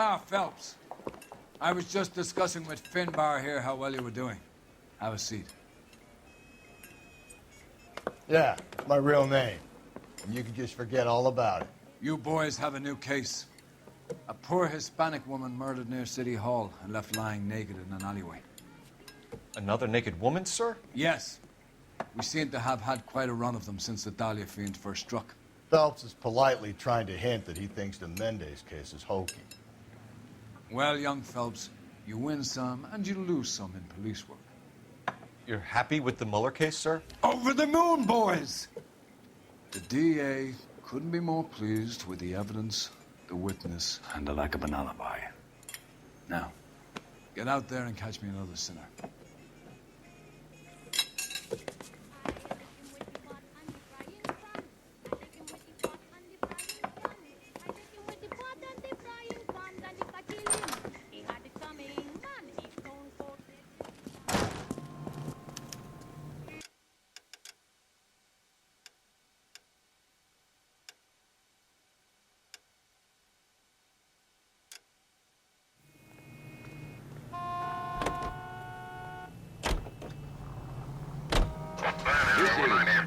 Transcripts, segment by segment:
Ah, Phelps. I was just discussing with Finbar here how well you were doing. Have a seat. Yeah, my real name. And you can just forget all about it. You boys have a new case. A poor Hispanic woman murdered near City Hall and left lying naked in an alleyway. Another naked woman, sir? Yes. We seem to have had quite a run of them since the Dahlia fiend first struck. Phelps is politely trying to hint that he thinks the Mendez case is hokey. Well, young Phelps, you win some and you lose some in police work. You're happy with the Mueller case, sir? Over the moon, boys! The DA couldn't be more pleased with the evidence, the witness, and the lack of an alibi. Now, get out there and catch me another sinner.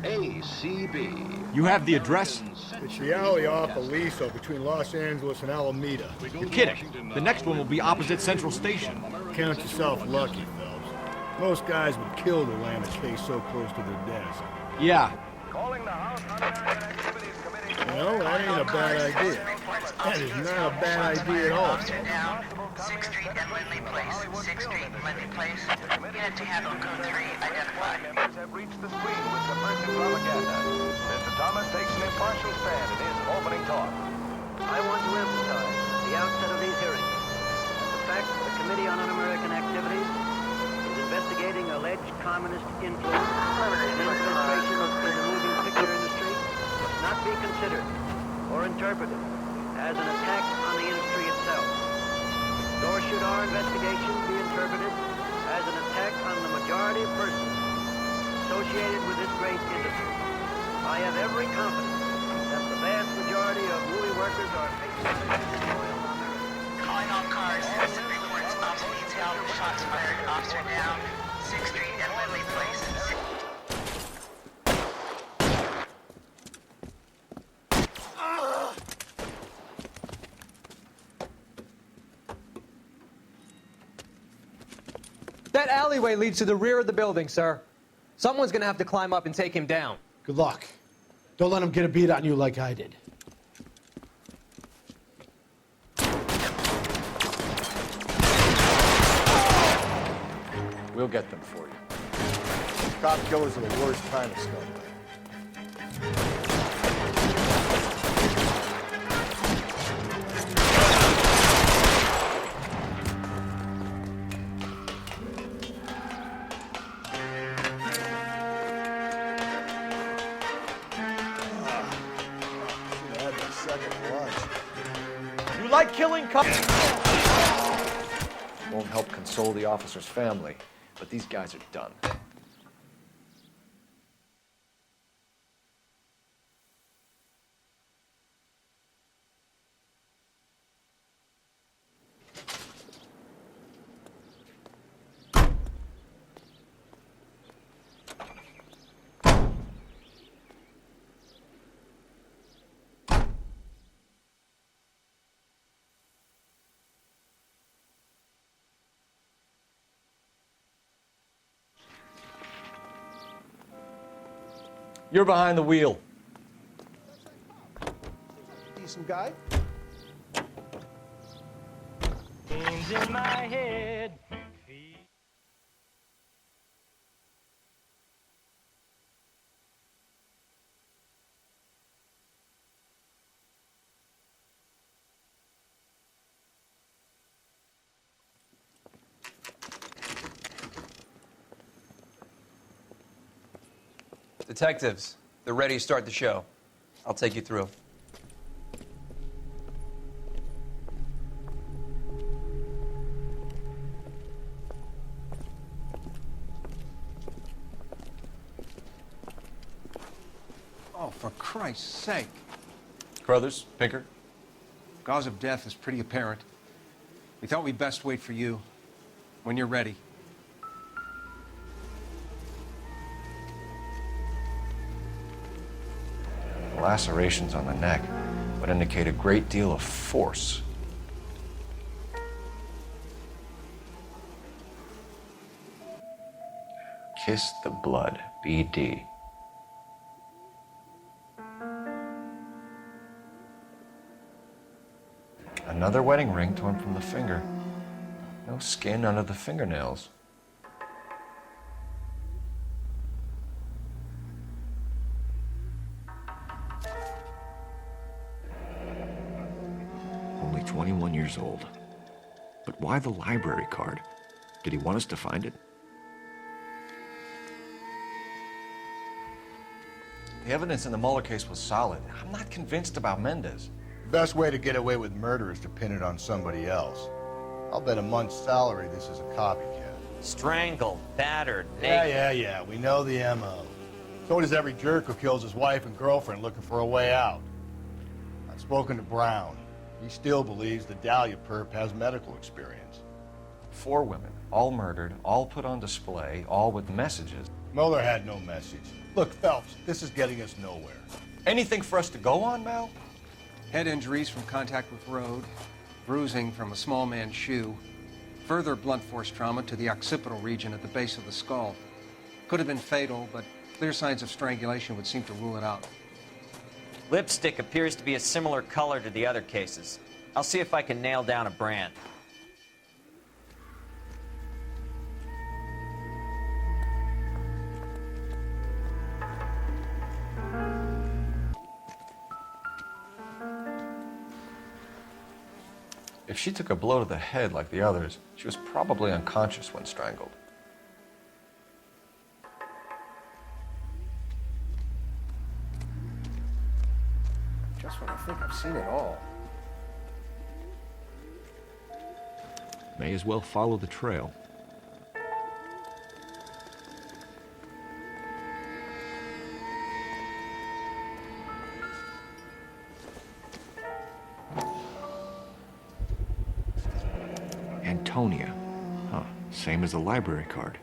ACB. You have the address? It's the alley off Aliso between Los Angeles and Alameda. You're kidding. The next one will be opposite Central Station. Count yourself lucky, Phelps. Most guys would kill to land a case so close to their desk. Yeah. You know, that ain't a bad idea. That is not a bad idea at all. 6th Street and Lindley Place. 6th Street and Lindley Place. Unit to handle code 3 identified. Members have reached the screen with subversive propaganda. Mr. Thomas takes an impartial stand in his opening talk. I want to emphasize at the outset of these hearings the fact that the Committee on Un-American Activities is investigating alleged communist influence and infiltration in the moving picture industry must not be considered or interpreted as an attack on the industry itself. Nor should our investigation be interpreted as an attack on the majority of persons associated with this great industry. I have every confidence that the vast majority of movie workers are facing toil on their own. Calling all cars. Some reports. Officer needs help. Shots fired. Officer down. 6th Street and Lindley Place. That alleyway leads to the rear of the building, sir. Someone's gonna have to climb up and take him down. Good luck. Don't let him get a beat on you like I did. We'll get them for you. Cop killers are the worst kind of scumbag. You like killing cops? Won't help console the officer's family, but these guys are done. You're behind the wheel. Decent guy. Dreams in my head. Detectives, they're ready to start the show. I'll take you through. Oh, for Christ's sake. Crothers, Pinker. Cause of death is pretty apparent. We thought we'd best wait for you when you're ready. The lacerations on the neck would indicate a great deal of force. Kiss the blood, BD. Another wedding ring torn from the finger. No skin under the fingernails. Only 21 years old. But why the library card? Did he want us to find it? The evidence in the Mueller case was solid. I'm not convinced about Mendez. The best way to get away with murder is to pin it on somebody else. I'll bet a month's salary this is a copycat. Strangled, battered, naked. Yeah. We know the M.O. So does every jerk who kills his wife and girlfriend looking for a way out. I've spoken to Brown. He still believes the Dahlia perp has medical experience. 4 women, all murdered, all put on display, all with messages. Mueller had no message. Look, Phelps, this is getting us nowhere. Anything for us to go on, Mal? Head injuries from contact with road, bruising from a small man's shoe, further blunt force trauma to the occipital region at the base of the skull. Could have been fatal, but clear signs of strangulation would seem to rule it out. Lipstick appears to be a similar color to the other cases. I'll see if I can nail down a brand. If she took a blow to the head like the others, she was probably unconscious when strangled. Just when I think I've seen it all. May as well follow the trail. Antonia. Huh, same as the library card.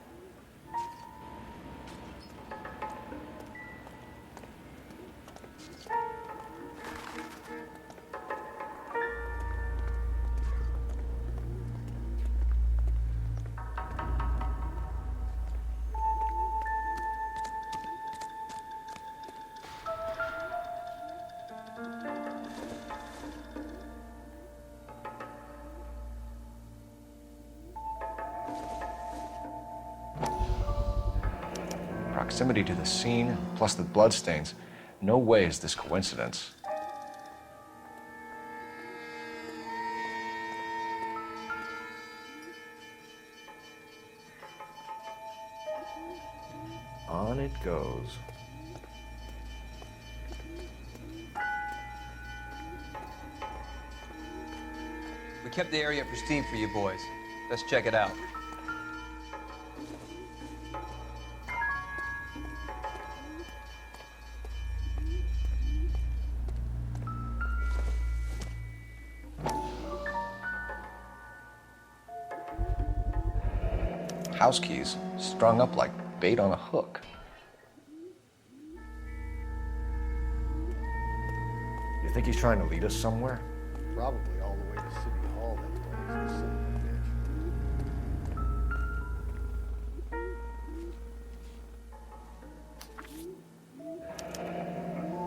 Proximity to the scene, plus the bloodstains. No way is this coincidence. On it goes. We kept the area pristine for you boys. Let's check it out. House keys strung up like bait on a hook. You think he's trying to lead us somewhere? Probably all the way to City Hall, that place, son of a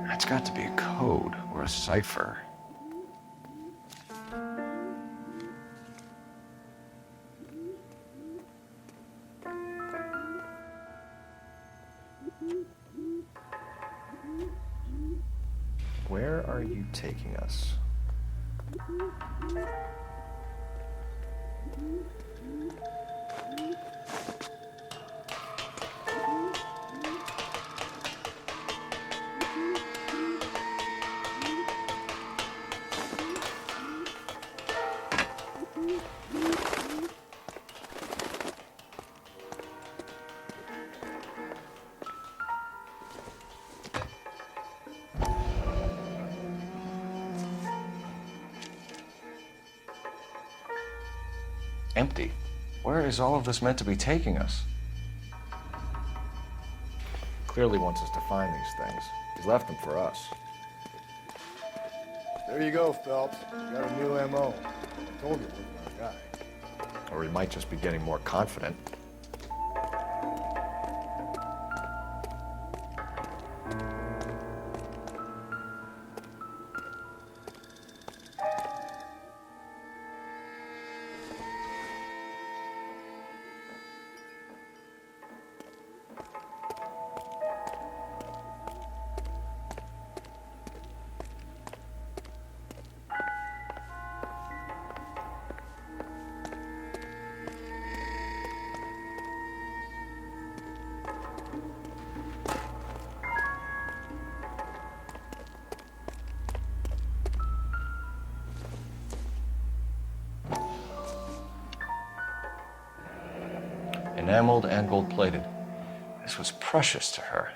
bitch. That's got to be a code or a cipher. Where are you taking us? Empty. Where is all of this meant to be taking us? Clearly wants us to find these things. He's left them for us. There you go, Phelps. Got a new M.O. I told you it wasn't our guy. Or he might just be getting more confident. Enameled and gold-plated. This was precious to her.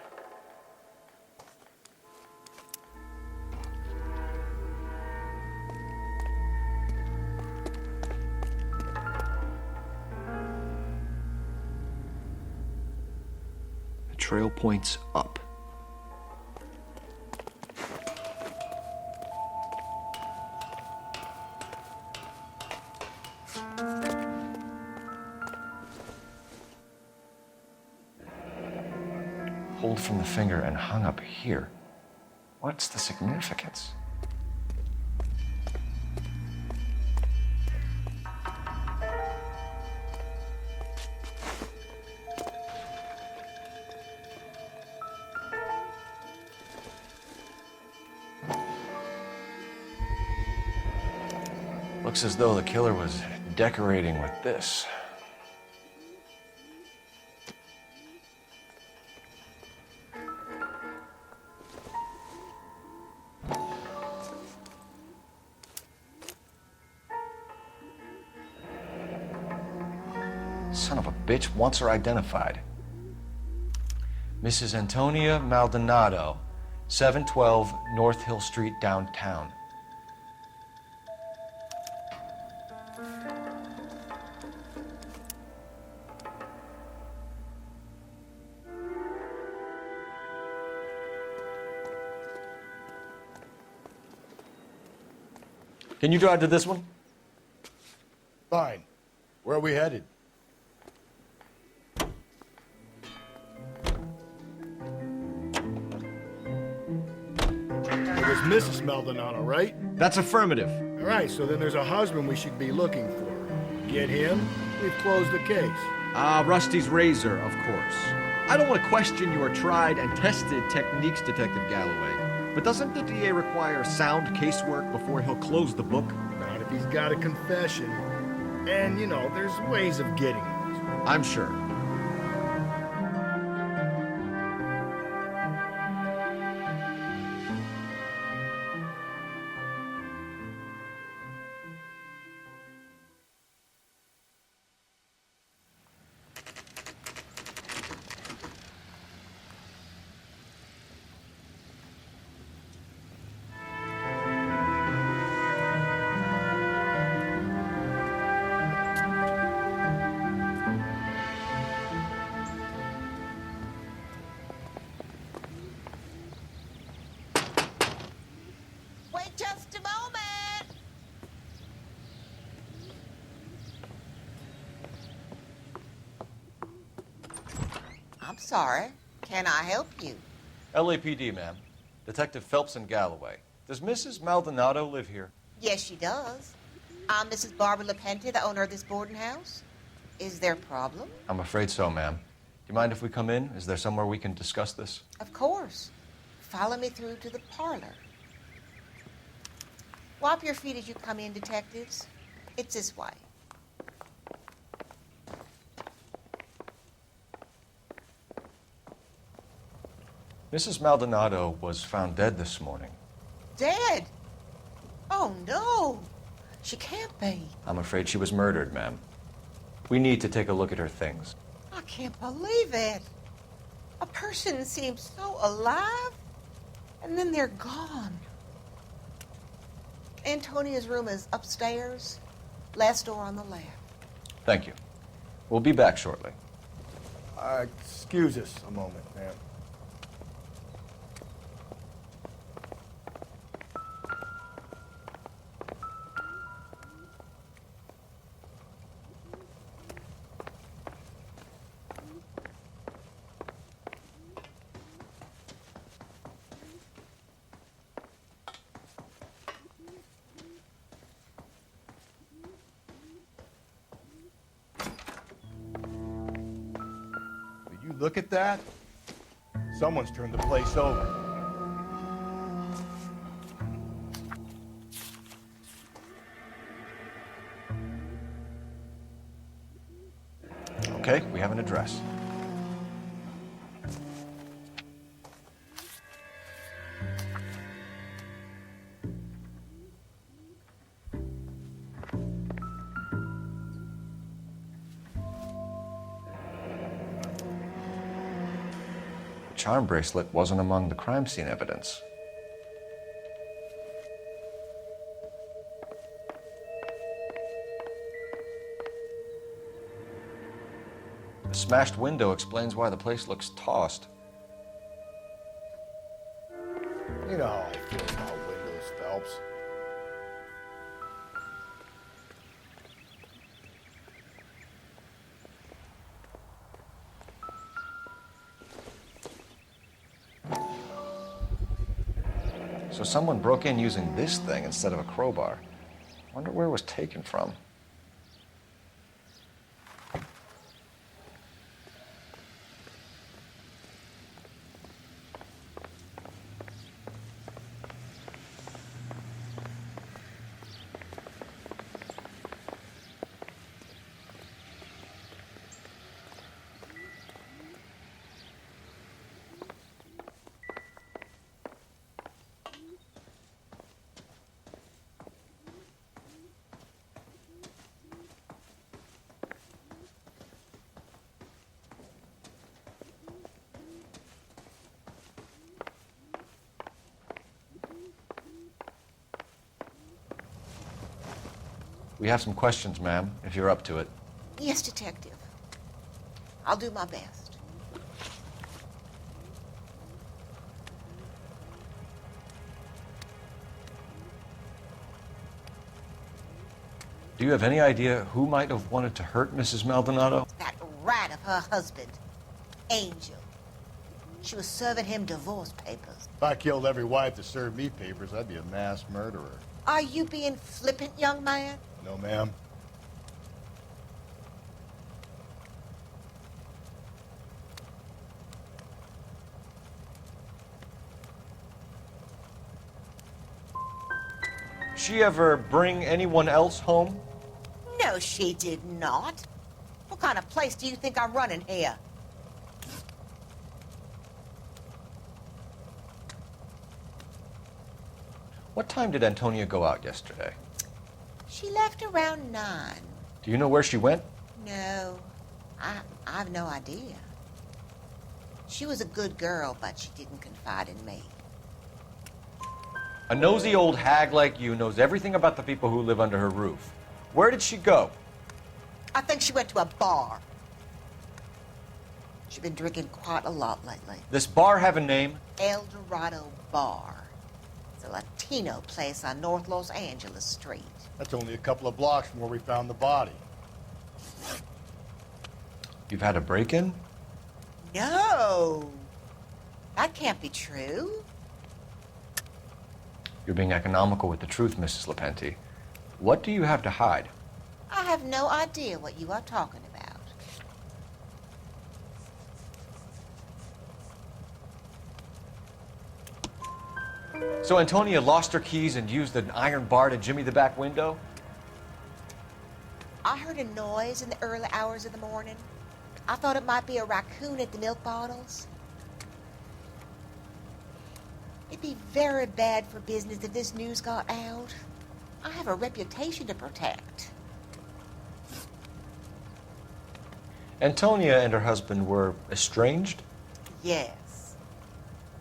The trail points up. Pulled from the finger and hung up here. What's the significance? Looks as though the killer was decorating with this. Son of a bitch wants her identified. Mrs. Antonia Maldonado, 712 North Hill Street, downtown. Can you drive to this one? Fine. Where are we headed? There's Mrs. Maldonado, right? That's affirmative. All right, so then there's a husband we should be looking for. Get him, we've closed the case. Rusty's razor, of course. I don't want to question your tried and tested techniques, Detective Galloway. But doesn't the DA require sound casework before he'll close the book? Not if he's got a confession. And, you know, there's ways of getting it. I'm sure. Just a moment. I'm sorry. Can I help you? LAPD, ma'am. Detective Phelps and Galloway. Does Mrs. Maldonado live here? Yes, she does. I'm Mrs. Barbara LaPente, the owner of this boarding house. Is there a problem? I'm afraid so, ma'am. Do you mind if we come in? Is there somewhere we can discuss this? Of course. Follow me through to the parlor. Wipe your feet as you come in, detectives. It's this way. Mrs. Maldonado was found dead this morning. Dead? Oh, no. She can't be. I'm afraid she was murdered, ma'am. We need to take a look at her things. I can't believe it. A person seems so alive, and then they're gone. Antonia's room is upstairs, last door on the left. Thank you. We'll be back shortly. Excuse us a moment, ma'am. Look at that. Someone's turned the place over. Okay, we have an address. Charm bracelet wasn't among the crime scene evidence. The smashed window explains why the place looks tossed. You know how I feel about windows, Phelps. So someone broke in using this thing instead of a crowbar. Wonder where it was taken from. We have some questions, ma'am, if you're up to it. Yes, Detective. I'll do my best. Do you have any idea who might have wanted to hurt Mrs. Maldonado? That rat of her husband, Angel. She was serving him divorce papers. If I killed every wife that served me papers, I'd be a mass murderer. Are you being flippant, young man? No, ma'am. She ever bring anyone else home? No, she did not. What kind of place do you think I'm running here? What time did Antonia go out yesterday? She left around 9. Do you know where she went? No, I've no idea. She was a good girl, but she didn't confide in me. A nosy old hag like you knows everything about the people who live under her roof. Where did she go? I think she went to a bar. She's been drinking quite a lot lately. This bar have a name? El Dorado Bar. It's a Latino place on North Los Angeles Street. That's only a couple of blocks from where we found the body. You've had a break-in? No. That can't be true. You're being economical with the truth, Mrs. Lepenti. What do you have to hide? I have no idea what you are talking about. So Antonia lost her keys and used an iron bar to jimmy the back window? I heard a noise in the early hours of the morning. I thought it might be a raccoon at the milk bottles. It'd be very bad for business if this news got out. I have a reputation to protect. Antonia and her husband were estranged? Yes.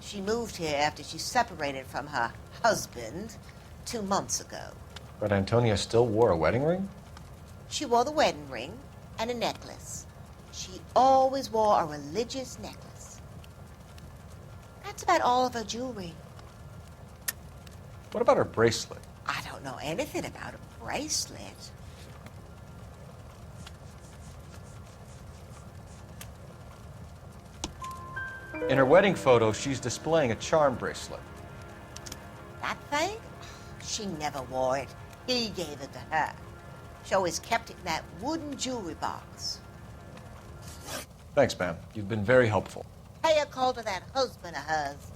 She moved here after she separated from her husband 2 months ago. But Antonia still wore a wedding ring? She wore the wedding ring, and a necklace. She always wore a religious necklace. That's about all of her jewelry. What about her bracelet? I don't know anything about a bracelet. In her wedding photo, she's displaying a charm bracelet. That thing? She never wore it. He gave it to her. She always kept it in that wooden jewelry box. Thanks, ma'am. You've been very helpful. Pay a call to that husband of hers.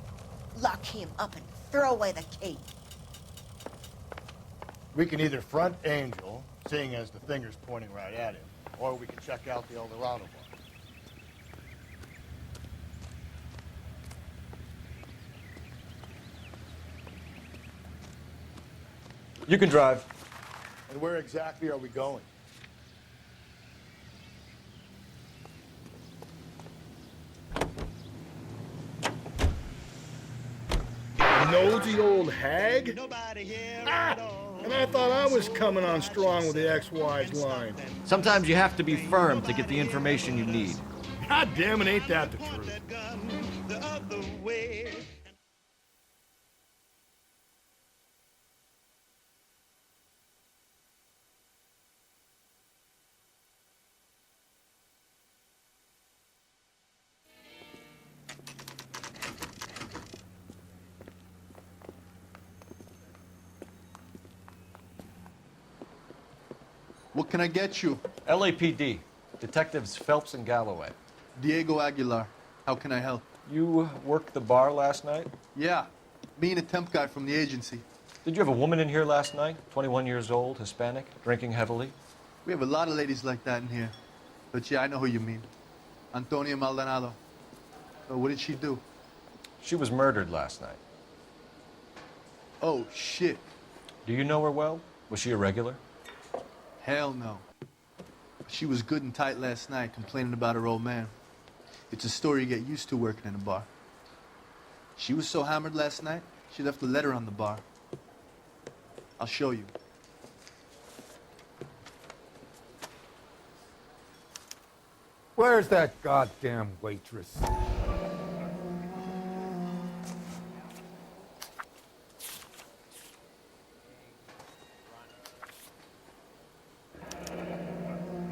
Lock him up and throw away the key. We can either front Angel, seeing as the finger's pointing right at him, or we can check out the Eldorado bar. You can drive. And where exactly are we going? Nosy old hag? And I thought I was coming on strong with the ex-wife's line. Sometimes you have to be firm to get the information you need. God damn it, ain't that the truth? What can I get you? LAPD. Detectives Phelps and Galloway. Diego Aguilar. How can I help? You worked the bar last night? Yeah. Me and a temp guy from the agency. Did you have a woman in here last night? 21 years old, Hispanic, drinking heavily? We have a lot of ladies like that in here. But yeah, I know who you mean. Antonia Maldonado. So what did she do? She was murdered last night. Oh, shit. Do you know her well? Was she a regular? Hell no. She was good and tight last night, complaining about her old man. It's a story you get used to working in a bar. She was so hammered last night, she left a letter on the bar. I'll show you. Where's that goddamn waitress?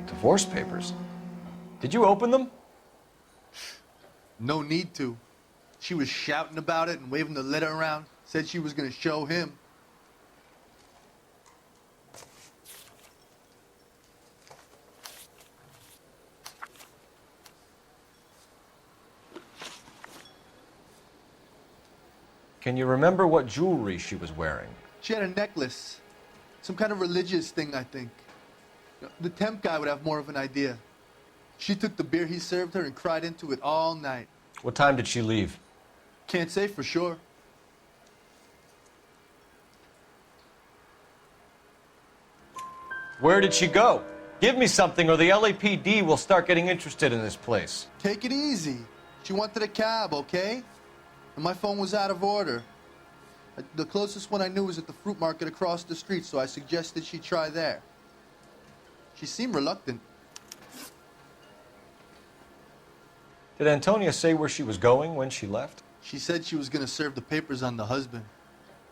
Divorce papers. Did you open them? No need to. She was shouting about it and waving the letter around. Said she was going to show him. Can you remember what jewelry she was wearing? She had a necklace. Some kind of religious thing, I think. The temp guy would have more of an idea. She took the beer he served her and cried into it all night. What time did she leave? Can't say for sure. Where did she go? Give me something or the LAPD will start getting interested in this place. Take it easy. She wanted a cab, okay? And my phone was out of order. The closest one I knew was at the fruit market across the street, so I suggested she try there. She seemed reluctant. Did Antonia say where she was going when she left? She said she was going to serve the papers on the husband.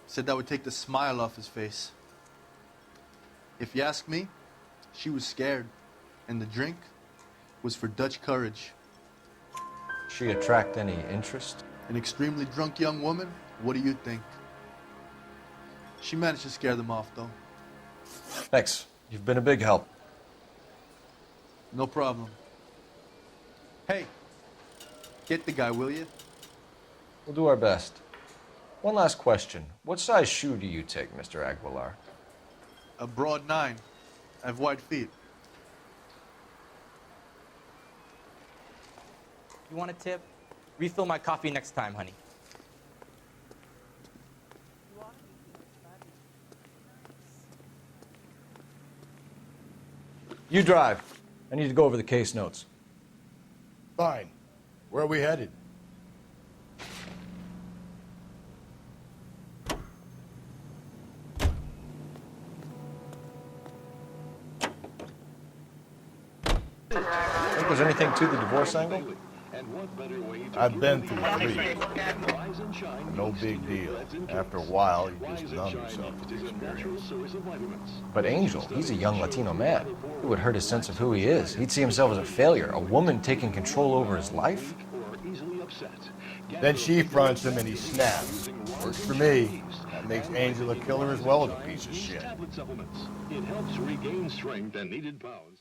Said that would take the smile off his face. If you ask me, she was scared. And the drink was for Dutch courage. She attract any interest? An extremely drunk young woman? What do you think? She managed to scare them off, though. Thanks. You've been a big help. No problem. Hey, get the guy, will you? We'll do our best. One last question. What size shoe do you take, Mr. Aguilar? A broad 9. I have wide feet. You want a tip? Refill my coffee next time, honey. You drive. I need to go over the case notes. Fine. Where are we headed? was there anything to the divorce angle? I've been through 3. No big deal. After a while, you just numb yourself to the experience. But Angel, he's a young Latino man. It would hurt his sense of who he is. He'd see himself as a failure, a woman taking control over his life. Then she fronts him and he snaps. Works for me. That makes Angel a killer as well as a piece of shit. It helps regain strength and needed pounds.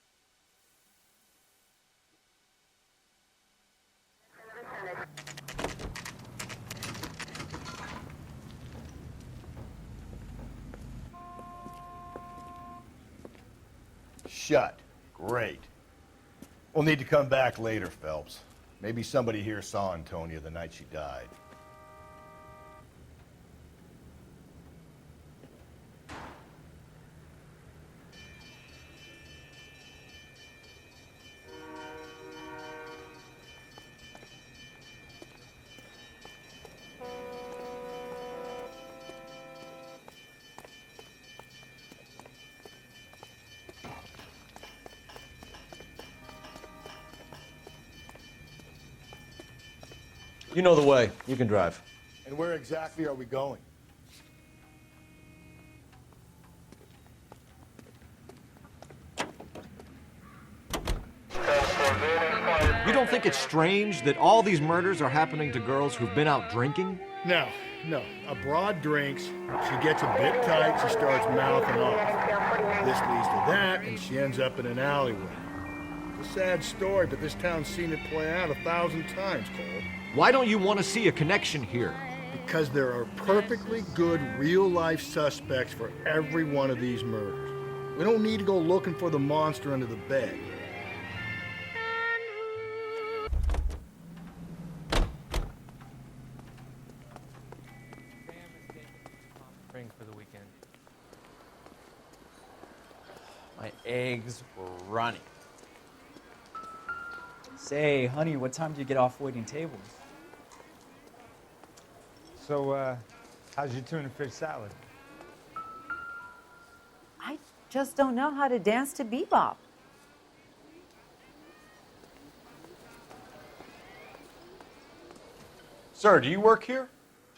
Shut. Great. We'll need to come back later, Phelps. Maybe somebody here saw Antonia the night she died. You know the way. You can drive. And where exactly are we going? You don't think it's strange that all these murders are happening to girls who've been out drinking? No. A broad drinks, she gets a bit tight, she starts mouthing off. This leads to that, and she ends up in an alleyway. It's a sad story, but this town's seen it play out 1,000 times, Cole. Why don't you want to see a connection here? Because there are perfectly good real-life suspects for every one of these murders. We don't need to go looking for the monster under the bed. Spring for the weekend. My eggs were running. Say, honey, what time do you get off waiting tables? So, how's your tuna fish salad? I just don't know how to dance to bebop. Sir, do you work here?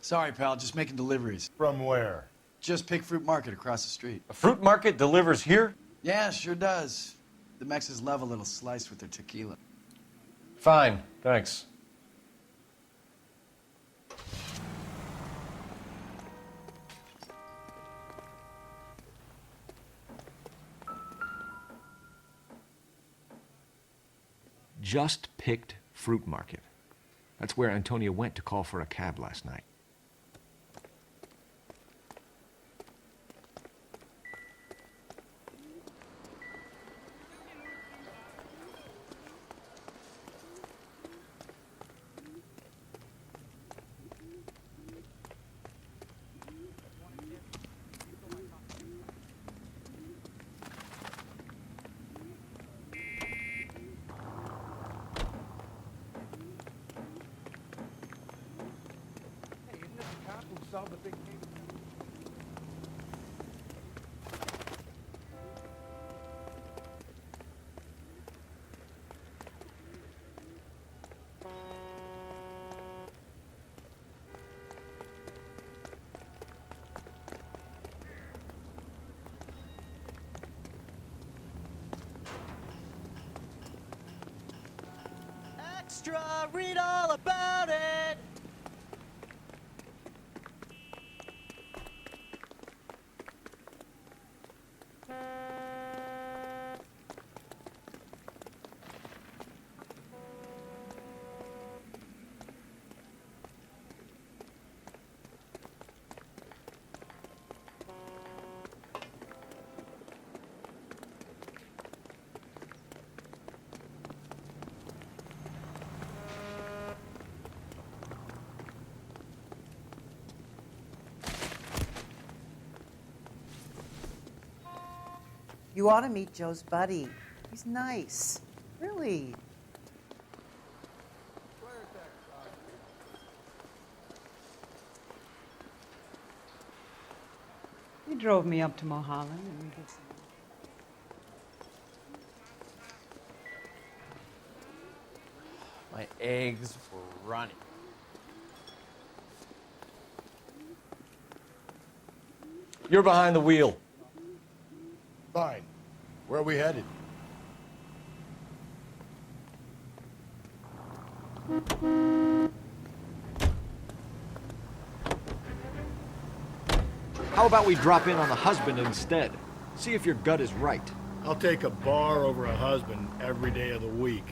Sorry, pal, just making deliveries. From where? Just Pick Fruit Market across the street. A fruit market delivers here? Yeah, sure does. The Mexes love a little slice with their tequila. Fine, thanks. Just Picked Fruit Market. That's where Antonia went to call for a cab last night. Extra, read all about it. You ought to meet Joe's buddy. He's nice. Really. You drove me up to Mulholland and we did some. My eggs were running. You're behind the wheel. Fine. Where are we headed? How about we drop in on the husband instead? See if your gut is right. I'll take a bar over a husband every day of the week.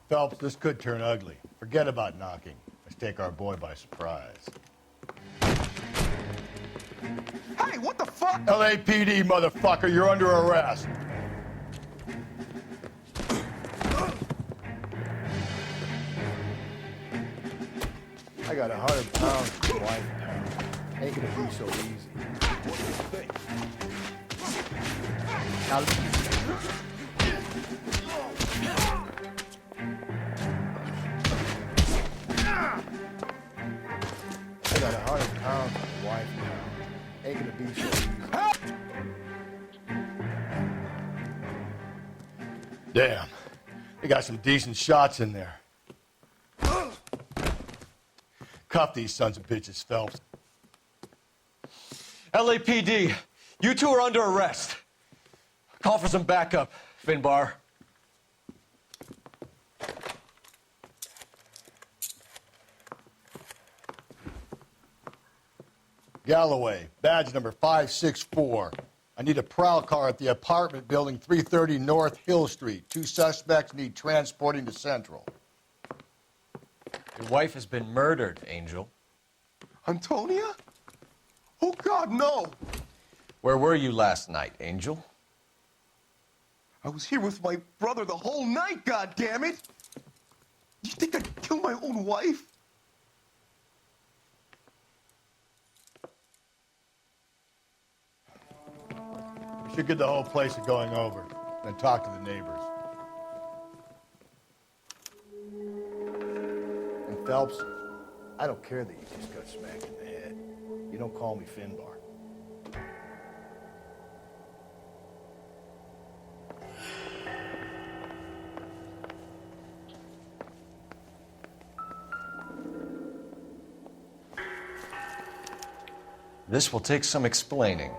Phelps, this could turn ugly. Forget about knocking. Let's take our boy by surprise. Hey, what the fuck? LAPD, motherfucker, you're under arrest. I got 100 pounds of wife now. Ain't gonna be so easy. What do you think? Now, I got 100 pounds of wife now. Ain't gonna be so easy. Damn. They got some decent shots in there. Cuff these sons of bitches, Phelps. LAPD, you two are under arrest. Call for some backup, Finbar. Galloway, badge number 564. I need a prowl car at the apartment building 330 North Hill Street. 2 suspects need transporting to Central. Your wife has been murdered, Angel. Antonia? Oh, God, no. Where were you last night, Angel? I was here with my brother the whole night, goddammit! You think I'd kill my own wife? We should get the whole place going over, then talk to the neighbors. And Phelps, I don't care that you just got smacked in the head. You don't call me Finbar. This will take some explaining.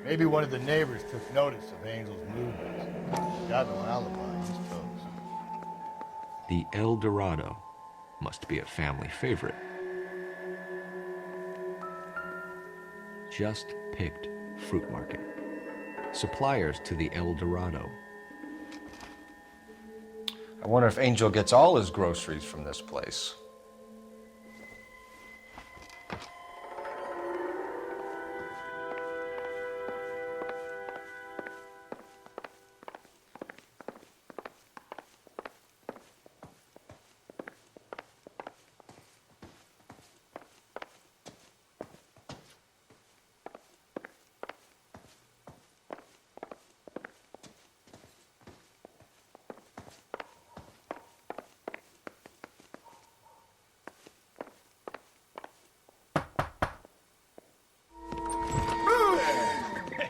Maybe one of the neighbors took notice of Angel's movements. Got no alibi, he's toast. The El Dorado must be a family favorite. Just picked fruit market. Suppliers to the El Dorado. I wonder if Angel gets all his groceries from this place.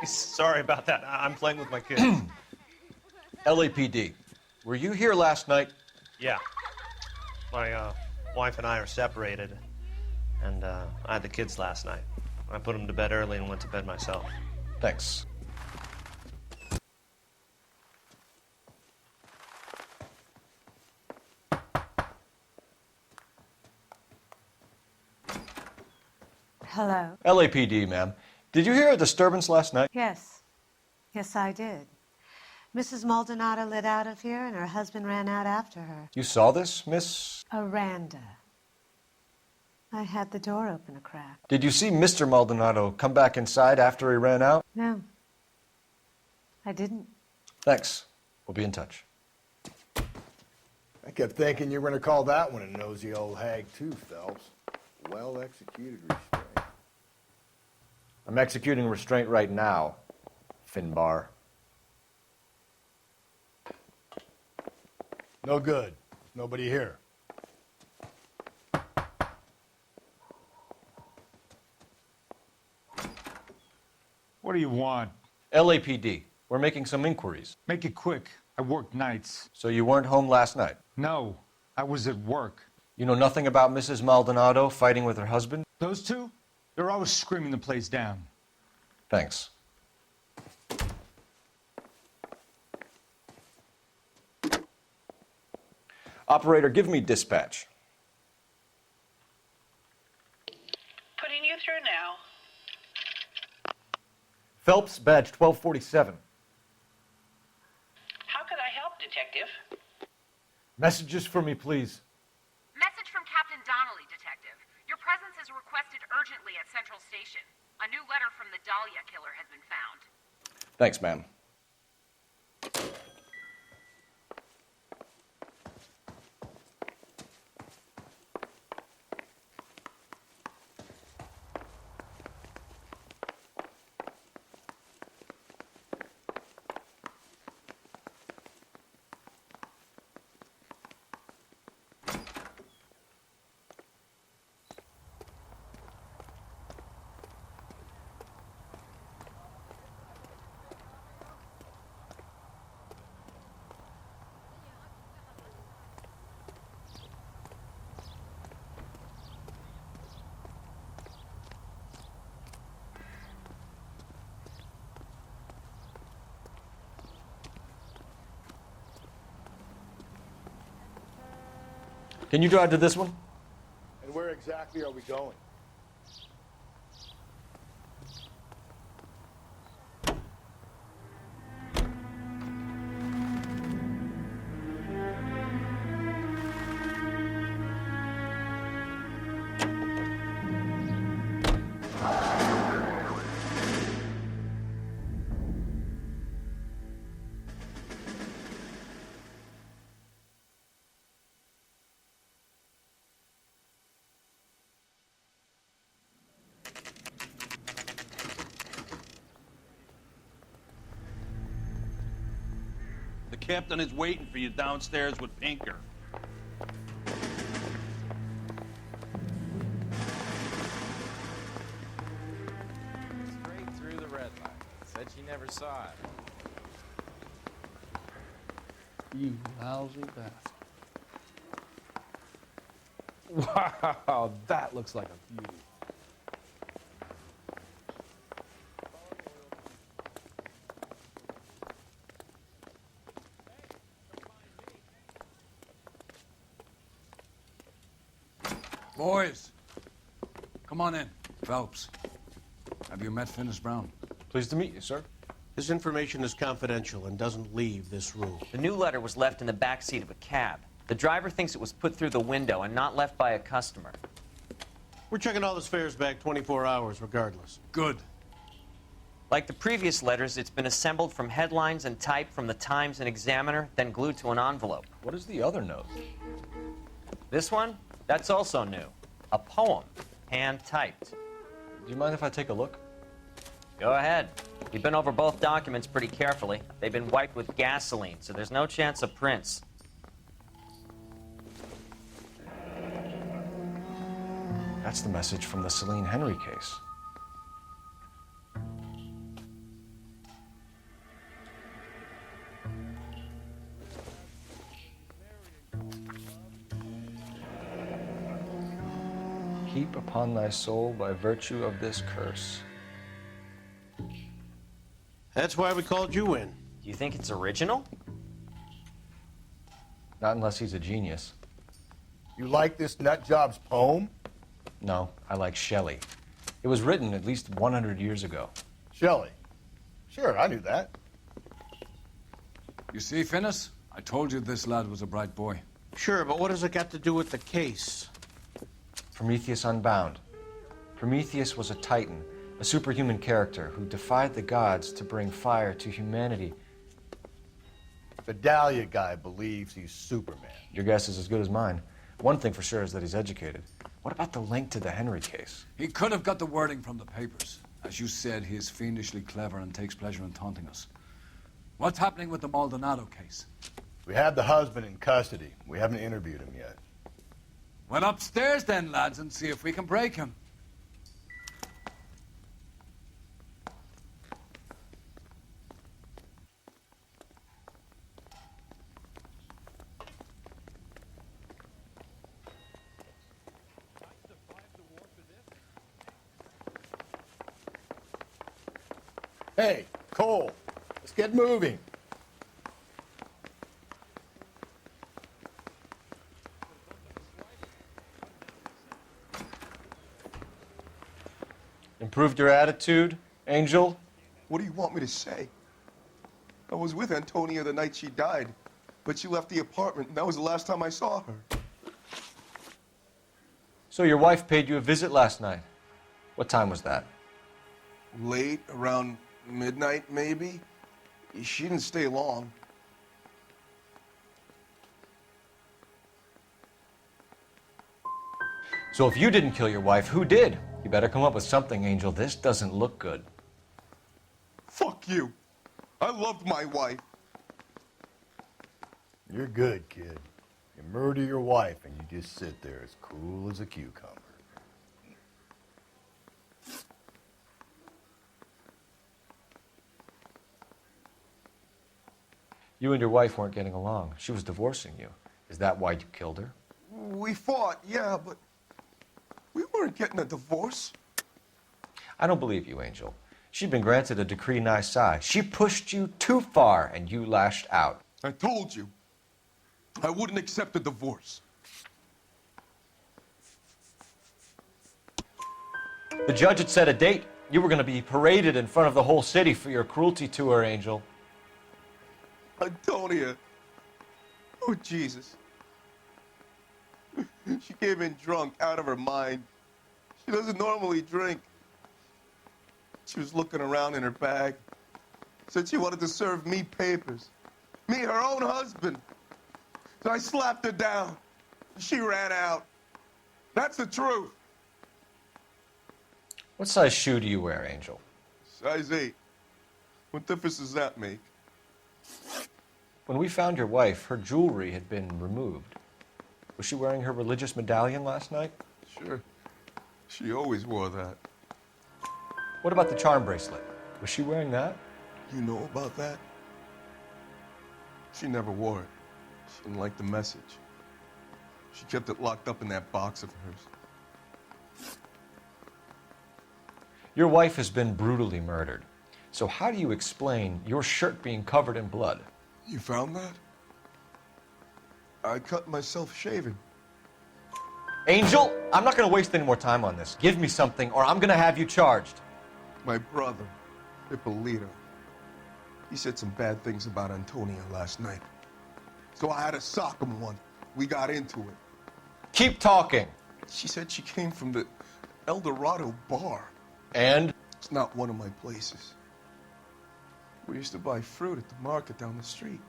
Sorry about that. I'm playing with my kids. LAPD, were you here last night? Yeah. My wife and I are separated, And I had the kids last night. I put them to bed early and went to bed myself. Thanks. Hello? LAPD, ma'am. Did you hear a disturbance last night? Yes. Yes, I did. Mrs. Maldonado lit out of here, and her husband ran out after her. You saw this, Miss? Aranda. I had the door open a crack. Did you see Mr. Maldonado come back inside after he ran out? No. I didn't. Thanks. We'll be in touch. I kept thinking you were going to call that one a nosy old hag too, Phelps. Well executed restraint. I'm executing restraint right now, Finbar. No good. Nobody here. What do you want? LAPD. We're making some inquiries. Make it quick. I work nights. So you weren't home last night? No, I was at work. You know nothing about Mrs. Maldonado fighting with her husband? Those two? They're always screaming the place down. Thanks. Operator, give me dispatch. Putting you through now. Phelps, badge 1247. How could I help, Detective? Messages for me, please. Message from Captain Donnelly, Detective. Your presence is requested urgently at Central Station. A new letter from the Dahlia killer has been found. Thanks, ma'am. Can you drive to this one? And where exactly are we going? The captain is waiting for you downstairs with Pinker. Straight through the red light. Said she never saw it. You lousy bastard. Wow, that looks like a beauty. Boys, come on in. Phelps, have you met Finis Brown? Pleased to meet you, sir. This information is confidential and doesn't leave this room. The new letter was left in the back seat of a cab. The driver thinks it was put through the window and not left by a customer. We're checking all this fares back 24 hours regardless. Good. Like the previous letters, it's been assembled from headlines and type from the Times and Examiner, then glued to an envelope. What is the other note? This one? That's also new. A poem, hand-typed. Do you mind if I take a look? Go ahead. We've been over both documents pretty carefully. They've been wiped with gasoline, so there's no chance of prints. That's the message from the Celine Henry case. heap upon thy soul by virtue of this curse. That's why we called you in. Do you think it's original? Not unless he's a genius. You like this nutjob's poem? No, I like Shelley. It was written at least 100 years ago. Shelley? Sure, I knew that. You see, Finnis? I told you this lad was a bright boy. Sure, but what has it got to do with the case? Prometheus Unbound. Prometheus was a titan, a superhuman character who defied the gods to bring fire to humanity. The Dahlia guy believes he's Superman. Your guess is as good as mine. One thing for sure is that he's educated. What about the link to the Henry case? He could have got the wording from the papers. As you said, he is fiendishly clever and takes pleasure in taunting us. What's happening with the Maldonado case? We have the husband in custody. We haven't interviewed him yet. Well, upstairs then, lads, and see if we can break him. Hey, Cole, let's get moving. Improved your attitude, Angel? What do you want me to say? I was with Antonia the night she died, but she left the apartment, and that was the last time I saw her. So your wife paid you a visit last night. What time was that? Late, around midnight, maybe? She didn't stay long. So if you didn't kill your wife, who did? You better come up with something, Angel. This doesn't look good. Fuck you. I loved my wife. You're good, kid. You murder your wife and you just sit there as cool as a cucumber. You and your wife weren't getting along. She was divorcing you. Is that why you killed her? We fought, yeah, but we weren't getting a divorce. I don't believe you, Angel. She'd been granted a decree nisi. She pushed you too far and you lashed out. I told you. I wouldn't accept a divorce. The judge had set a date. You were going to be paraded in front of the whole city for your cruelty to her, Angel. Antonia. Oh, Jesus. She came in drunk, out of her mind. She doesn't normally drink. She was looking around in her bag. Said she wanted to serve me papers. Me, her own husband. So I slapped her down. She ran out. That's the truth. What size shoe do you wear, Angel? Size 8. What difference does that make? When we found your wife, her jewelry had been removed. Was she wearing her religious medallion last night? Sure. She always wore that. What about the charm bracelet? Was she wearing that? You know about that? She never wore it. She didn't like the message. She kept it locked up in that box of hers. Your wife has been brutally murdered. So how do you explain your shirt being covered in blood? You found that? I cut myself shaving. Angel, I'm not going to waste any more time on this. Give me something or I'm going to have you charged. My brother, Ippolito, he said some bad things about Antonia last night. So I had to sock him one. We got into it. Keep talking. She said she came from the El Dorado bar. And? It's not one of my places. We used to buy fruit at the market down the street.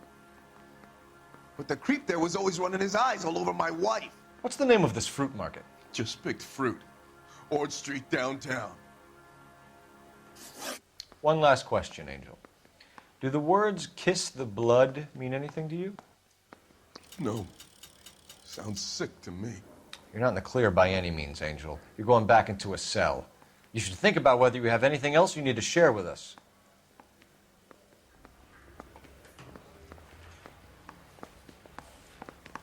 But the creep there was always running his eyes all over my wife. What's the name of this fruit market? Just picked fruit. Ord Street downtown. One last question, Angel. Do the words kiss the blood mean anything to you? No. Sounds sick to me. You're not in the clear by any means, Angel. You're going back into a cell. You should think about whether you have anything else you need to share with us.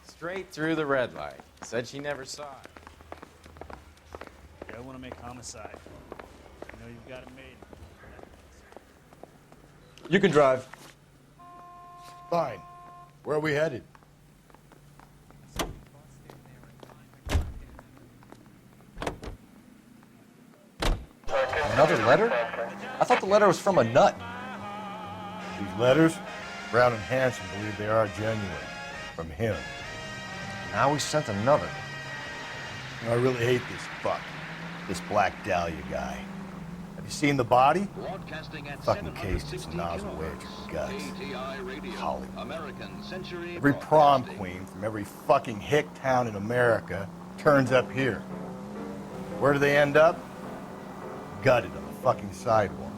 Straight through the red light. Said she never saw it. want to make homicide. You know you've got it made. You can drive. Fine. Where are we headed? Another letter? I thought the letter was from a nut. These letters, Brown and Hanson believe they are genuine. From him. Now we sent another. You know, I really hate this fuck. This Black Dahlia guy. Have you seen the body? Fucking cased his nozzle way at your guts. Hollywood. Every prom queen from every fucking hick town in America turns up here. Where do they end up? Gutted on the fucking sidewalk.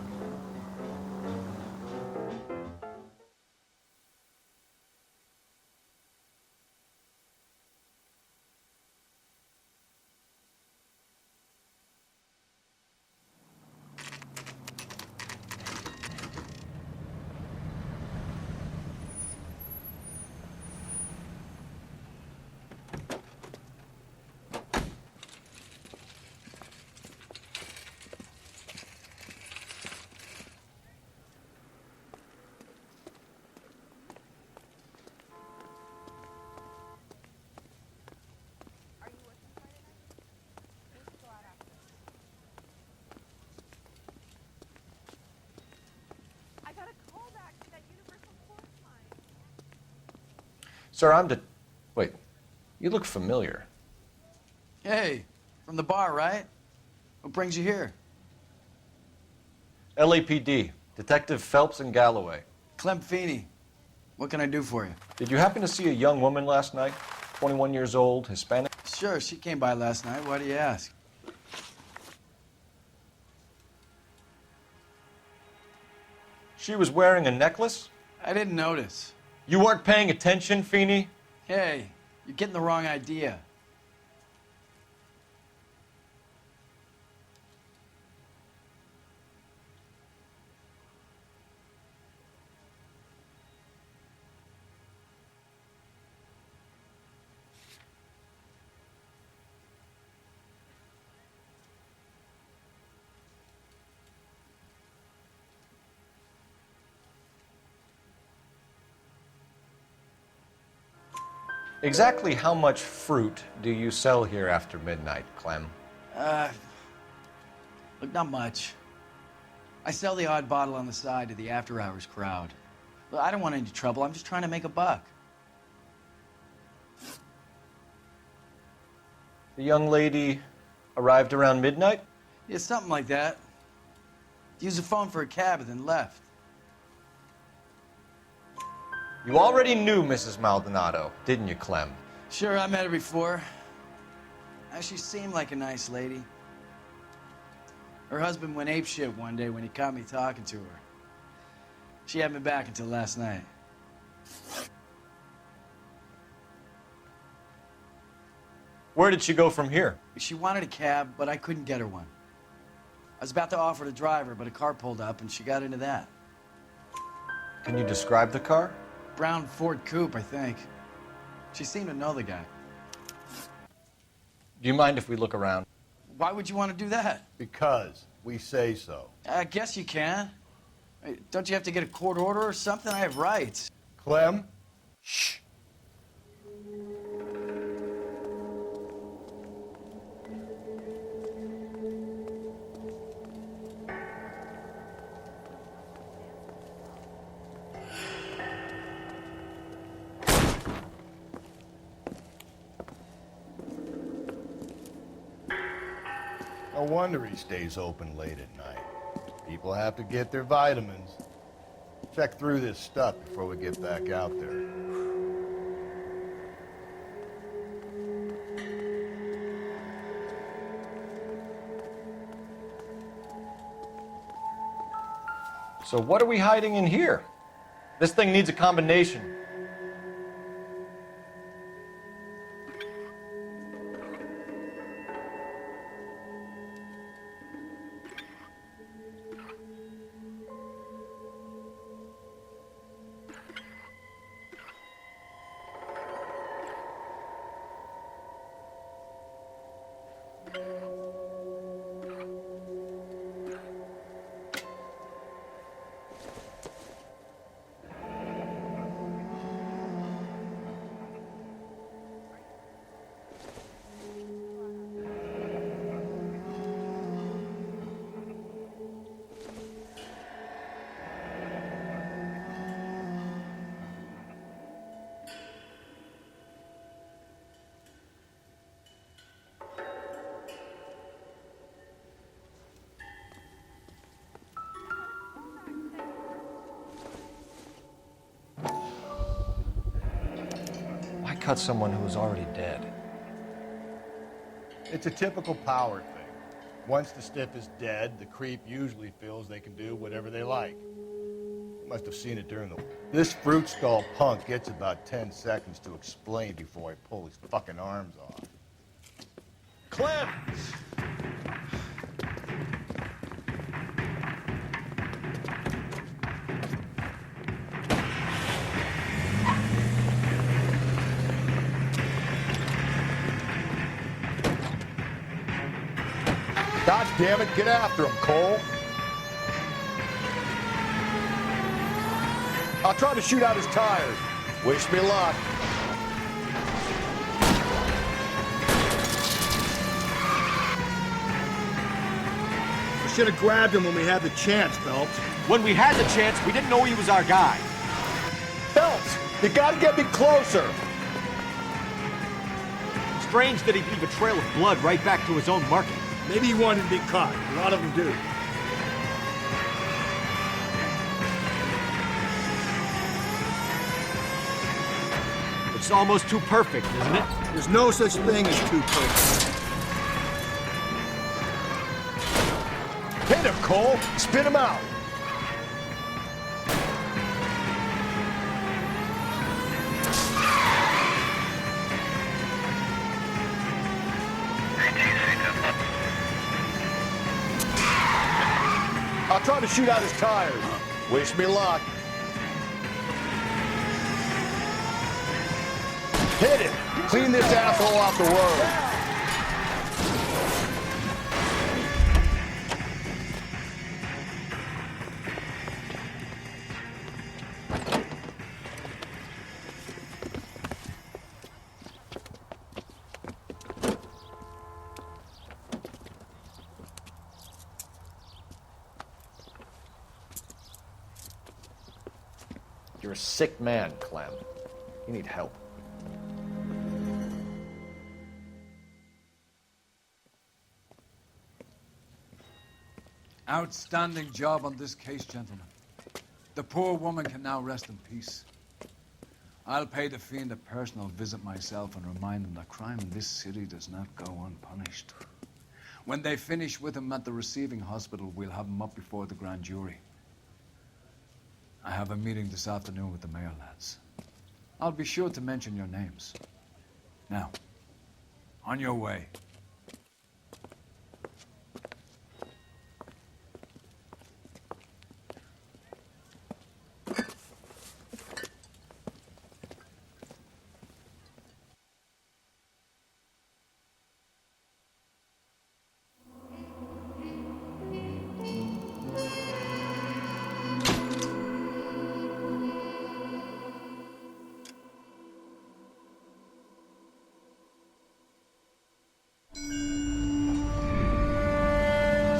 Sir, Wait, you look familiar. Hey, from the bar, right? What brings you here? LAPD, Detective Phelps and Galloway. Clem Feeney. What can I do for you? Did you happen to see a young woman last night? 21 years old, Hispanic? Sure, she came by last night. Why do you ask? She was wearing a necklace? I didn't notice. You weren't paying attention, Feeney? Hey, you're getting the wrong idea. Exactly how much fruit do you sell here after midnight, Clem? Look, not much. I sell the odd bottle on the side to the after-hours crowd. Look, I don't want any trouble. I'm just trying to make a buck. The young lady arrived around midnight? Yeah, something like that. Used the phone for a cab and then left. You already knew Mrs. Maldonado, didn't you, Clem? Sure, I met her before. She seemed like a nice lady. Her husband went apeshit one day when he caught me talking to her. She had me back until last night. Where did she go from here? She wanted a cab, but I couldn't get her one. I was about to offer to drive her, but a car pulled up and she got into that. Can you describe the car? Brown Ford Coupe, I think. She seemed to know the guy. Do you mind if we look around? Why would you want to do that? Because we say so. I guess you can. Don't you have to get a court order or something? I have rights. Clem? Shh. No wonder he stays open late at night. People have to get their vitamins. Check through this stuff before we get back out there. So what are we hiding in here? This thing needs a combination. cut someone who was already dead? It's a typical power thing. Once the stiff is dead, the creep usually feels they can do whatever they like. You must have seen it during the... This fruit skull punk gets about 10 seconds to explain before I pull his fucking arms off. Clem! God damn it, get after him, Cole. I'll try to shoot out his tires. Wish me luck. We should have grabbed him when we had the chance, Phelps. When we had the chance, we didn't know he was our guy. Phelps, you gotta get me closer. Strange that he'd leave a trail of blood right back to his own marking. Maybe he wanted to be caught. A lot of them do. It's almost too perfect, isn't it? There's no such thing as too perfect. Hit him, Cole. Spin him out. I'll try to shoot out his tires. Wish me luck. Hit it. Clean this asshole off the road. You're a sick man, Clem. You need help. Outstanding job on this case, gentlemen. The poor woman can now rest in peace. I'll pay the fiend a personal visit myself and remind him that crime in this city does not go unpunished. When they finish with him at the receiving hospital, we'll have him up before the grand jury. I have a meeting this afternoon with the mayor, lads. I'll be sure to mention your names. Now, on your way.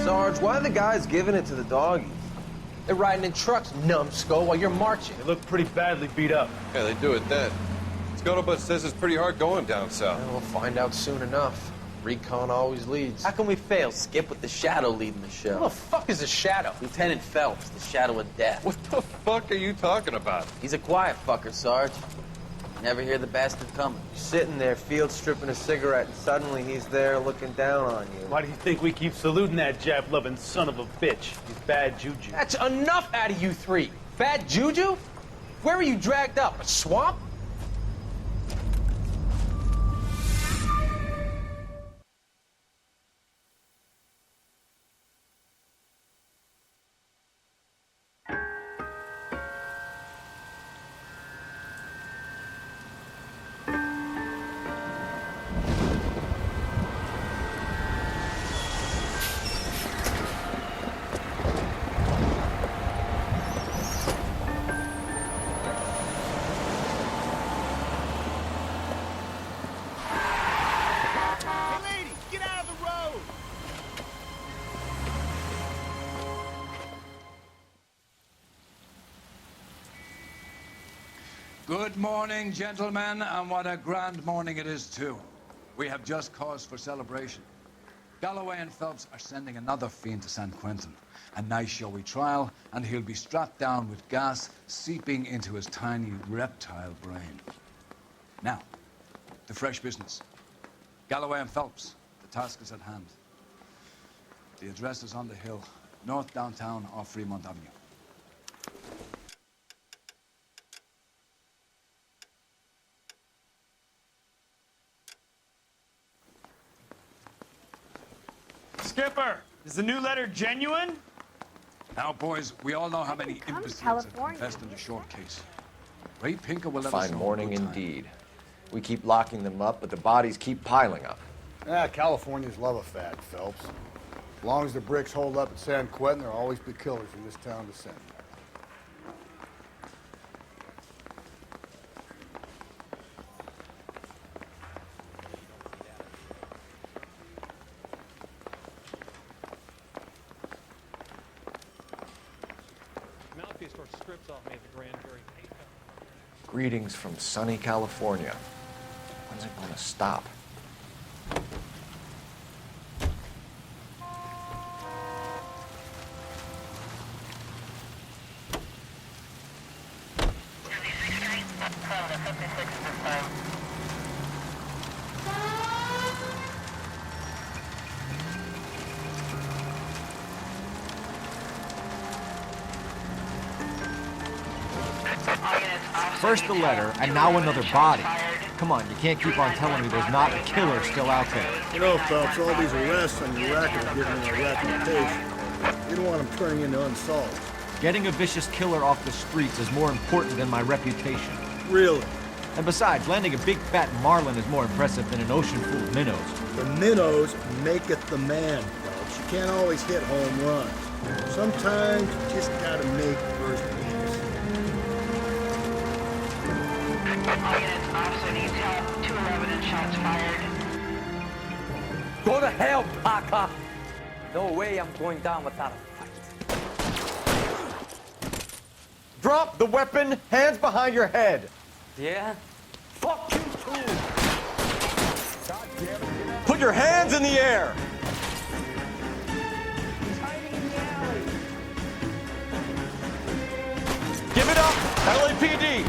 Sarge, why are the guys giving it to the doggies? They're riding in trucks, numbskull, while you're marching. They look pretty badly beat up. Yeah, they do at that. Scuttlebutt says it's pretty hard going down south. We'll find out soon enough. Recon always leads. How can we fail, Skip, with the Shadow leading the show? Who the fuck is the Shadow? Lieutenant Phelps, the Shadow of Death. What the fuck are you talking about? He's a quiet fucker, Sarge. Never hear the bastard coming. You're sitting there, field stripping a cigarette, and suddenly he's there looking down on you. Why do you think we keep saluting that Jap-loving son of a bitch? He's bad juju. That's enough out of you three. Bad juju? Where were you dragged up? A swamp? Good morning, gentlemen, and what a grand morning it is, too. We have just cause for celebration. Galloway and Phelps are sending another fiend to San Quentin. A nice showy trial, and he'll be strapped down with gas seeping into his tiny reptile brain. Now, to fresh business. Galloway and Phelps, the task is at hand. The address is on the hill, north downtown off Fremont Avenue. Skipper, is the new letter genuine? Now, boys, we all know how many imbeciles have confessed in the short case. Ray Pinker will let us Fine know. morning indeed. We keep locking them up, but the bodies keep piling up. Californians love a fad, Phelps. As long as the bricks hold up at San Quentin, there'll always be killers in this town to send. Greetings from sunny California. When's it gonna stop? First the letter, and now another body. Come on, you can't keep on telling me there's not a killer still out there. You know, Phelps, all these arrests on your record are giving you a reputation. You don't want them turning into unsolved. Getting a vicious killer off the streets is more important than my reputation. Really? And besides, landing a big fat marlin is more impressive than an ocean full of minnows. The minnows maketh the man, Phelps. You can't always hit home runs. Sometimes you just gotta make first base. All units, officer needs help. 211 and shots fired. Go to hell, Parker! No way I'm going down without a fight. Drop the weapon, hands behind your head. Yeah? Fuck you too! God damn it. Put your hands in the air! Give it up, LAPD!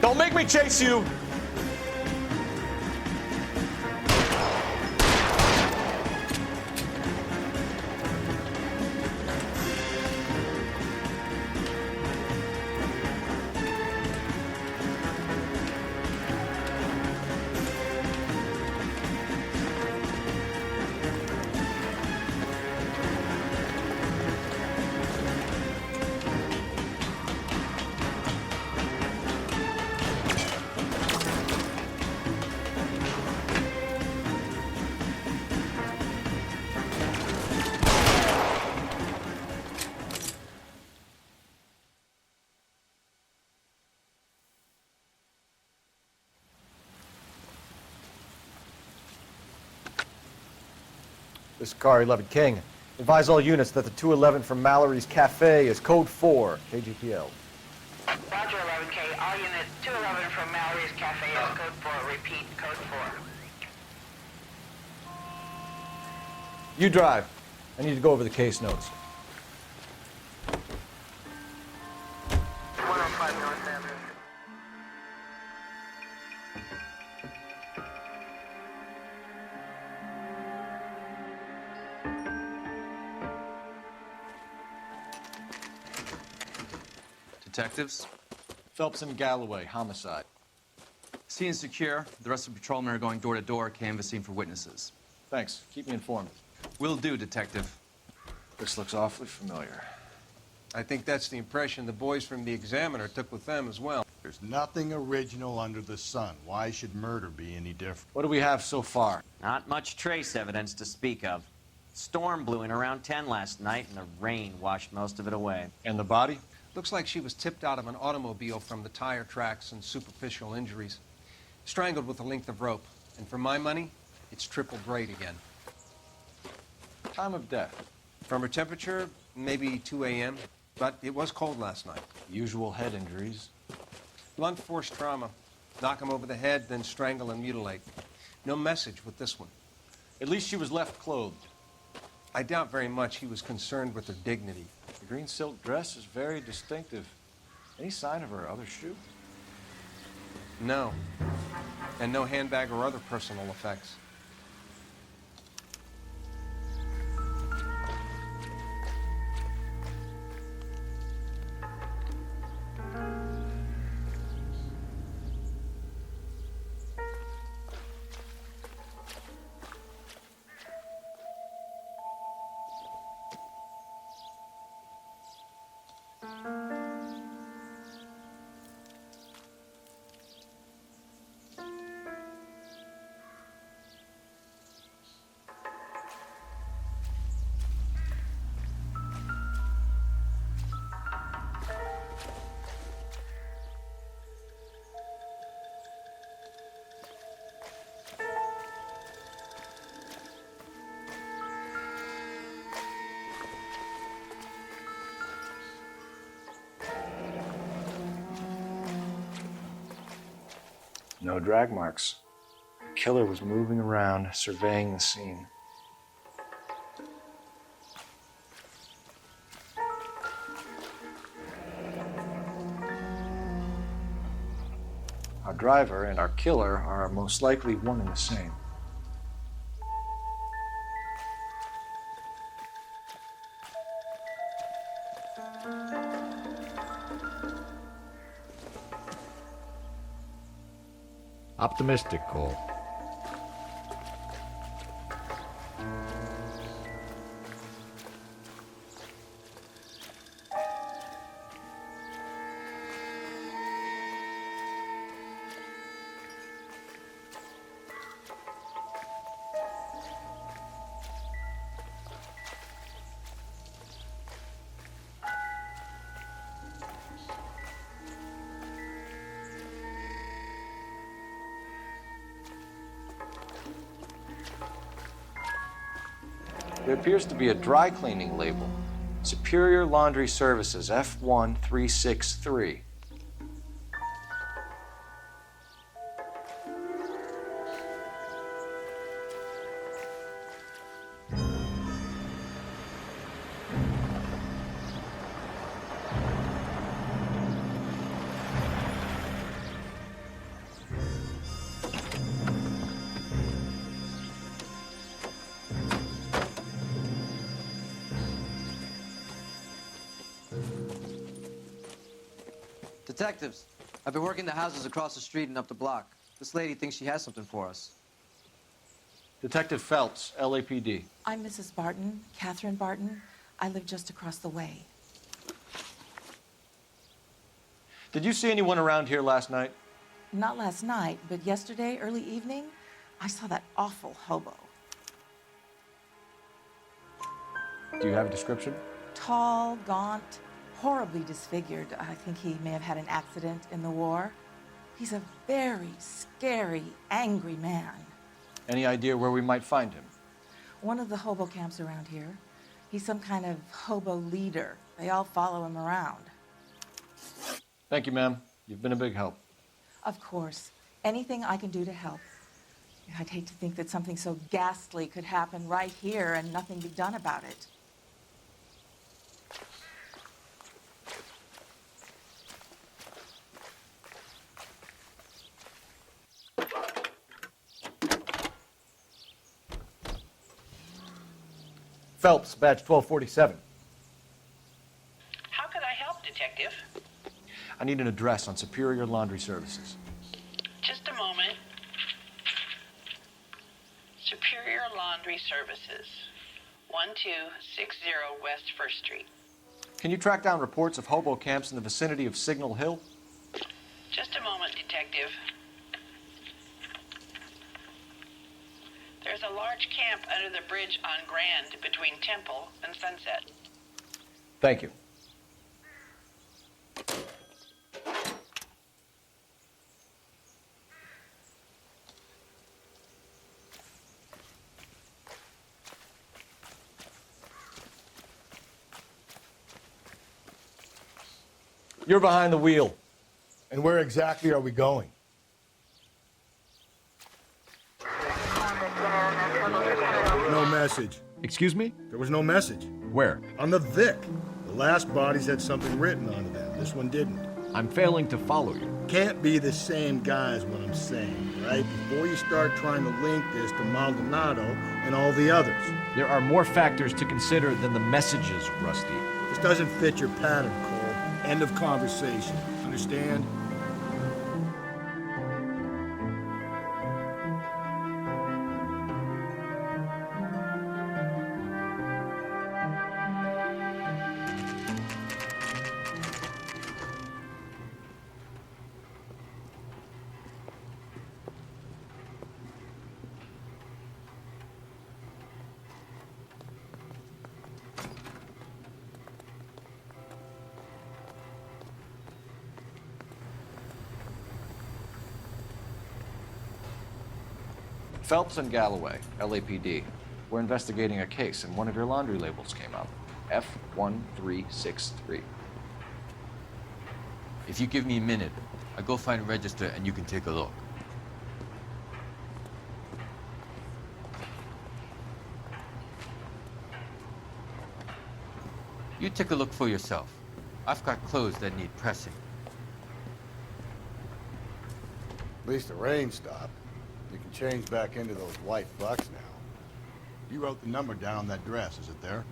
Don't make me chase you! This is Car 11 King. Advise all units that the 211 from Mallory's Cafe is code 4, KGPL. Roger, 11K. All units, 211 from Mallory's Cafe is code 4. Repeat, code 4. You drive. I need to go over the case notes. 105 North Avenue. Detectives? Phelps and Galloway, homicide. Scene is secure. The rest of the patrolmen are going door to door, canvassing for witnesses. Thanks. Keep me informed. Will do, Detective. This looks awfully familiar. I think that's the impression the boys from the Examiner took with them as well. There's nothing original under the sun. Why should murder be any different? What do we have so far? Not much trace evidence to speak of. Storm blew in around 10 last night, and the rain washed most of it away. And the body? Looks like she was tipped out of an automobile from the tire tracks and superficial injuries. Strangled with a length of rope. And for my money, it's triple braid again. Time of death? From her temperature, maybe 2 a.m., but it was cold last night. Usual head injuries. Blunt force trauma. Knock him over the head, then strangle and mutilate. No message with this one. At least she was left clothed. I doubt very much he was concerned with her dignity. The green silk dress is very distinctive. Any sign of her other shoe? No. And no handbag or other personal effects. No drag marks. The killer was moving around, surveying the scene. Our driver and our killer are most likely one and the same. Optimistic, Cole. There appears to be a dry cleaning label. Superior Laundry Services, F.363. Detectives, I've been working the houses across the street and up the block. This lady thinks she has something for us. Detective Phelps, LAPD. I'm Mrs. Barton, Catherine Barton. I live just across the way. Did you see anyone around here last night? Not last night, but yesterday, early evening, I saw that awful hobo. Do you have a description? Tall, gaunt, horribly disfigured. I think he may have had an accident in the war. He's a very scary, angry man. Any idea where we might find him? One of the hobo camps around here. He's some kind of hobo leader. They all follow him around. Thank you, ma'am. You've been a big help. Of course. Anything I can do to help. I'd hate to think that something so ghastly could happen right here and nothing be done about it. Phelps, badge 1247. How could I help, Detective? I need an address on Superior Laundry Services. Just a moment. Superior Laundry Services, 1260 West 1st Street. Can you track down reports of hobo camps in the vicinity of Signal Hill? Just a moment, Detective. There's a large camp under the bridge on Grand between Temple and Sunset. Thank you. You're behind the wheel. And where exactly are we going? No message. Excuse me? There was no message. Where? On the Vic. The last bodies had something written onto them. This one didn't. I'm failing to follow you. Can't be the same guy is what I'm saying, right? Before you start trying to link this to Maldonado and all the others. There are more factors to consider than the messages, Rusty. This doesn't fit your pattern, Cole. End of conversation. Understand? Phelps and Galloway, LAPD. We're investigating a case, and one of your laundry labels came up. F1363. If you give me a minute, I'll go find a register and you can take a look. You take a look for yourself. I've got clothes that need pressing. At least the rain stopped. You can change back into those white bucks now. You wrote the number down on that dress, is it there?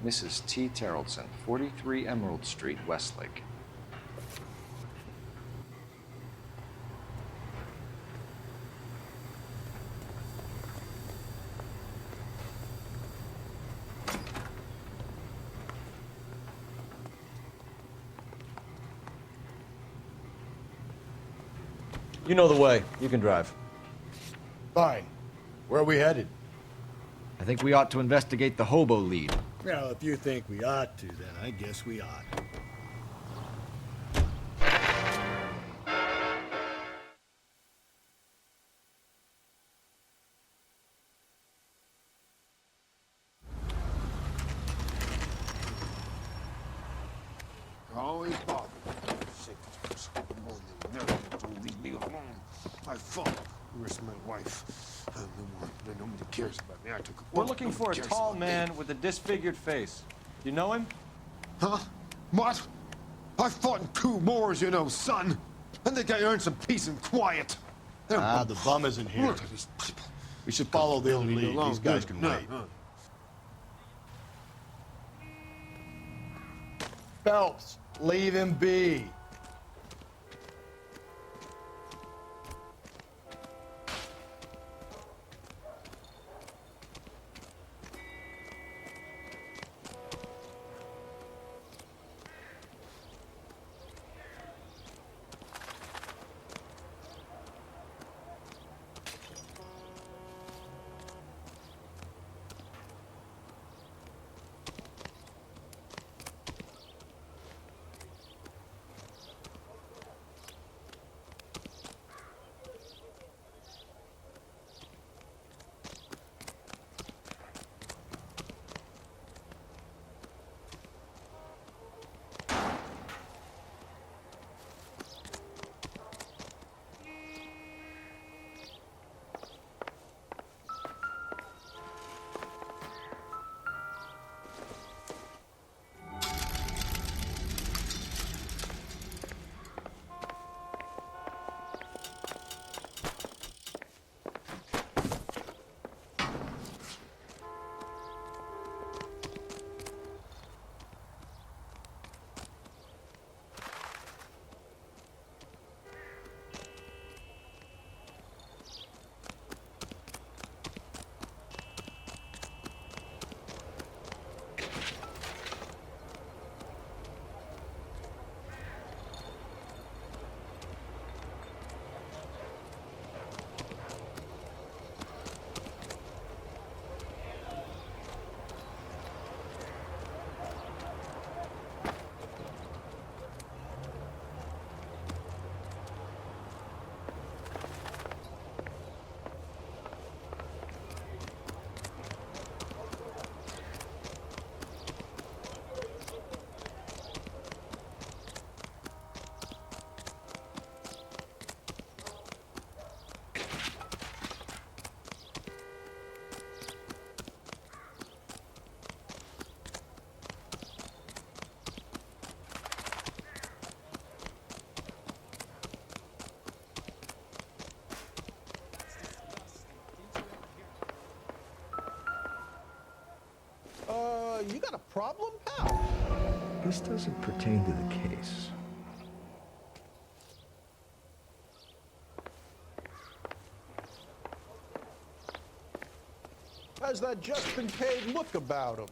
Mrs. T. Terrellson, 43 Emerald Street, Westlake. You know the way. You can drive. Fine. Where are we headed? I think we ought to investigate the hobo lead. Well, if you think we ought to, then I guess we ought. Always bother. Shit, leave me alone. I fought. Where's my wife? Nobody cares about me. I took a We're looking for a tall man with a disfigured face. You know him? Huh? What? I fought in 2 wars, you know, son. I think I earned some peace and quiet. The bum isn't here. Look at these people. We should follow the lead. These guys can wait. Phelps, leave him be. You got a problem, pal? This doesn't pertain to the case. Has that just been paid look about him?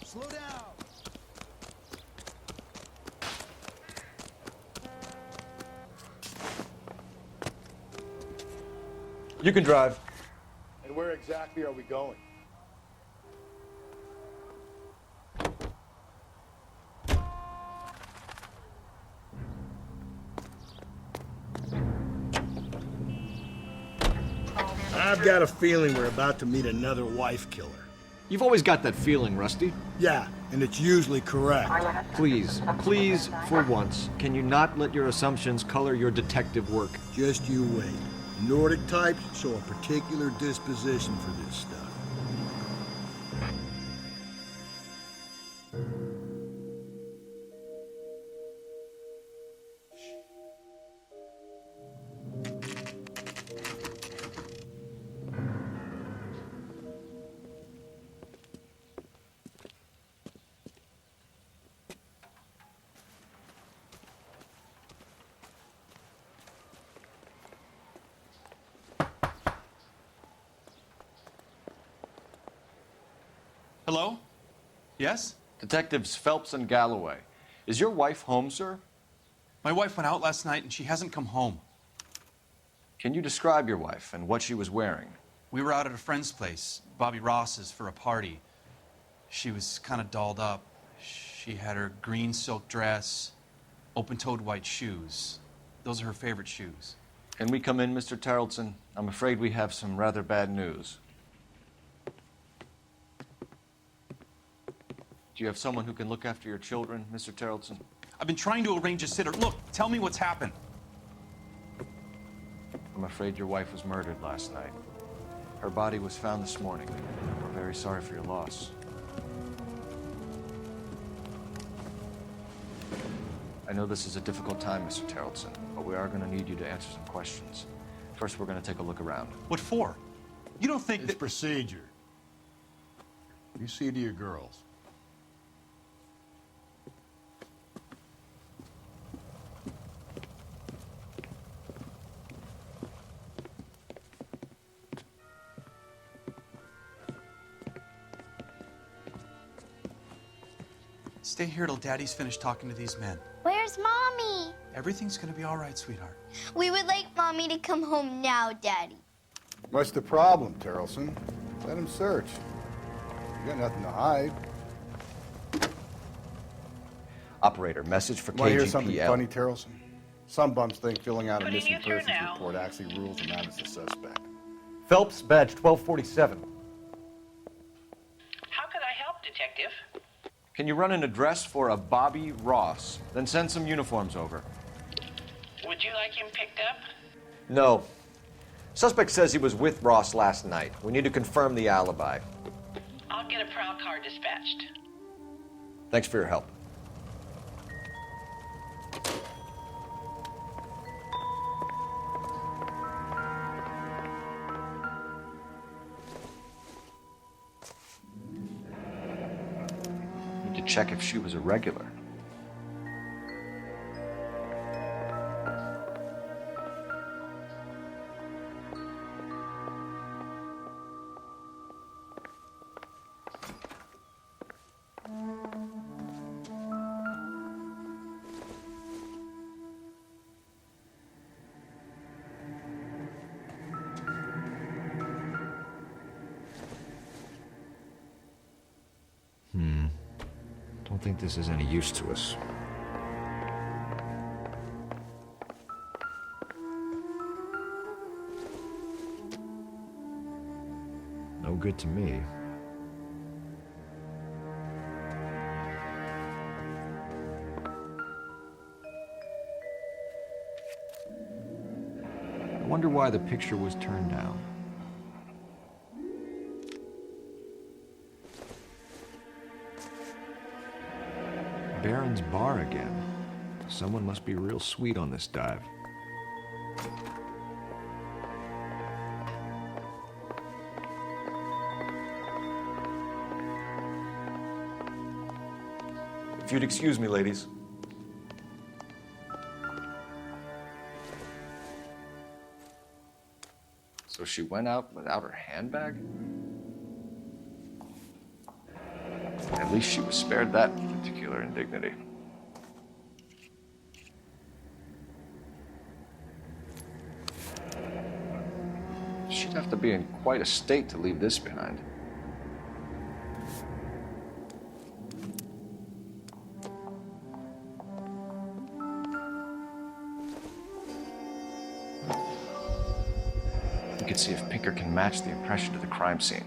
Slow down. You can drive. And where exactly are we going? I've got a feeling we're about to meet another wife killer. You've always got that feeling, Rusty. Yeah, and it's usually correct. Please, for once, can you not let your assumptions color your detective work? Just you wait. Nordic types show a particular disposition for this stuff. Hello? Yes? Detectives Phelps and Galloway. Is your wife home, sir? My wife went out last night and she hasn't come home. Can you describe your wife and what she was wearing? We were out at a friend's place, Bobby Ross's, for a party. She was kind of dolled up. She had her green silk dress, open-toed white shoes. Those are her favorite shoes. Can we come in, Mr. Tarleton? I'm afraid we have some rather bad news. Do you have someone who can look after your children, Mr. Tarleton? I've been trying to arrange a sitter. Look, tell me what's happened. I'm afraid your wife was murdered last night. Her body was found this morning. We're very sorry for your loss. I know this is a difficult time, Mr. Tarleton, but we are going to need you to answer some questions. First, we're going to take a look around. What for? You don't think It's procedure. You see to your girls. Stay here till Daddy's finished talking to these men. Where's Mommy? Everything's gonna be all right, sweetheart. We would like Mommy to come home now, Daddy. What's the problem, Tarleton? Let him search. You got nothing to hide. Operator, message for KGPL. Want to hear something funny, Tarleton? Some bums think filling out a missing persons report actually rules them out as a suspect. Phelps, badge 1247. How could I help, Detective? Can you run an address for a Bobby Ross? Then send some uniforms over. Would you like him picked up? No. Suspect says he was with Ross last night. We need to confirm the alibi. I'll get a prowl car dispatched. Thanks for your help. Need to check if she was a regular. Don't think this is any use to us. No good to me. I wonder why the picture was turned down. Baron's bar again. Someone must be real sweet on this dive. If you'd excuse me, ladies. So she went out without her handbag? At least she was spared that particular indignity. She'd have to be in quite a state to leave this behind. You can see if Pinker can match the impression to the crime scene.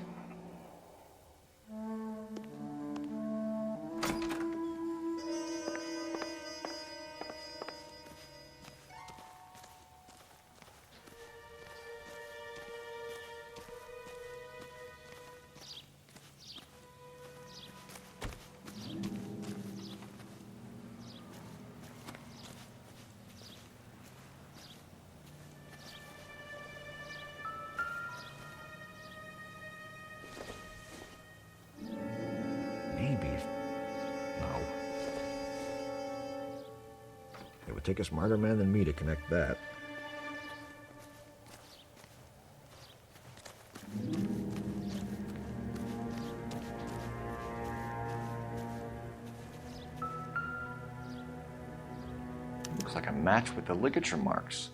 It would take a smarter man than me to connect that. Looks like a match with the ligature marks.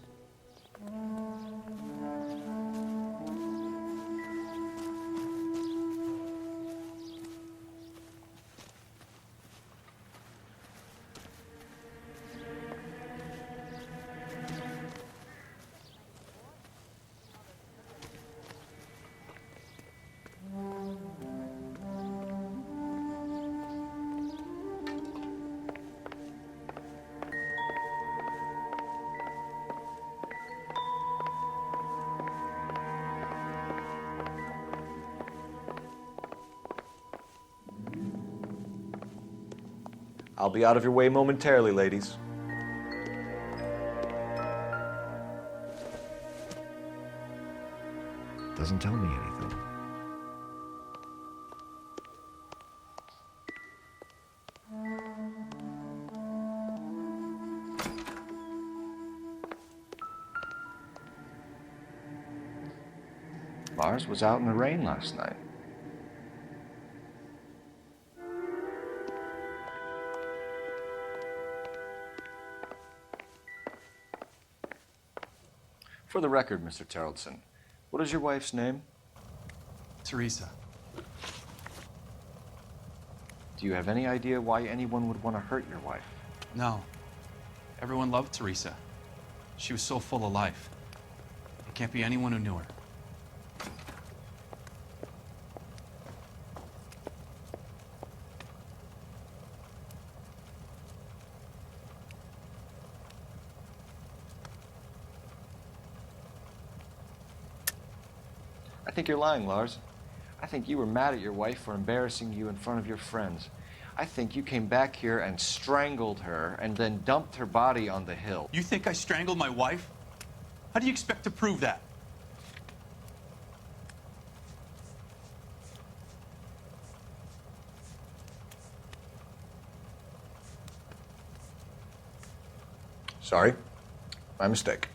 I'll be out of your way momentarily, ladies. Doesn't tell me anything. Lars was out in the rain last night. For the record, Mr. Terrelson, what is your wife's name? Teresa. Do you have any idea why anyone would want to hurt your wife? No. Everyone loved Teresa. She was so full of life. It can't be anyone who knew her. I think you're lying, Lars. I think you were mad at your wife for embarrassing you in front of your friends. I think you came back here and strangled her and then dumped her body on the hill. You think I strangled my wife? How do you expect to prove that? Sorry. My mistake.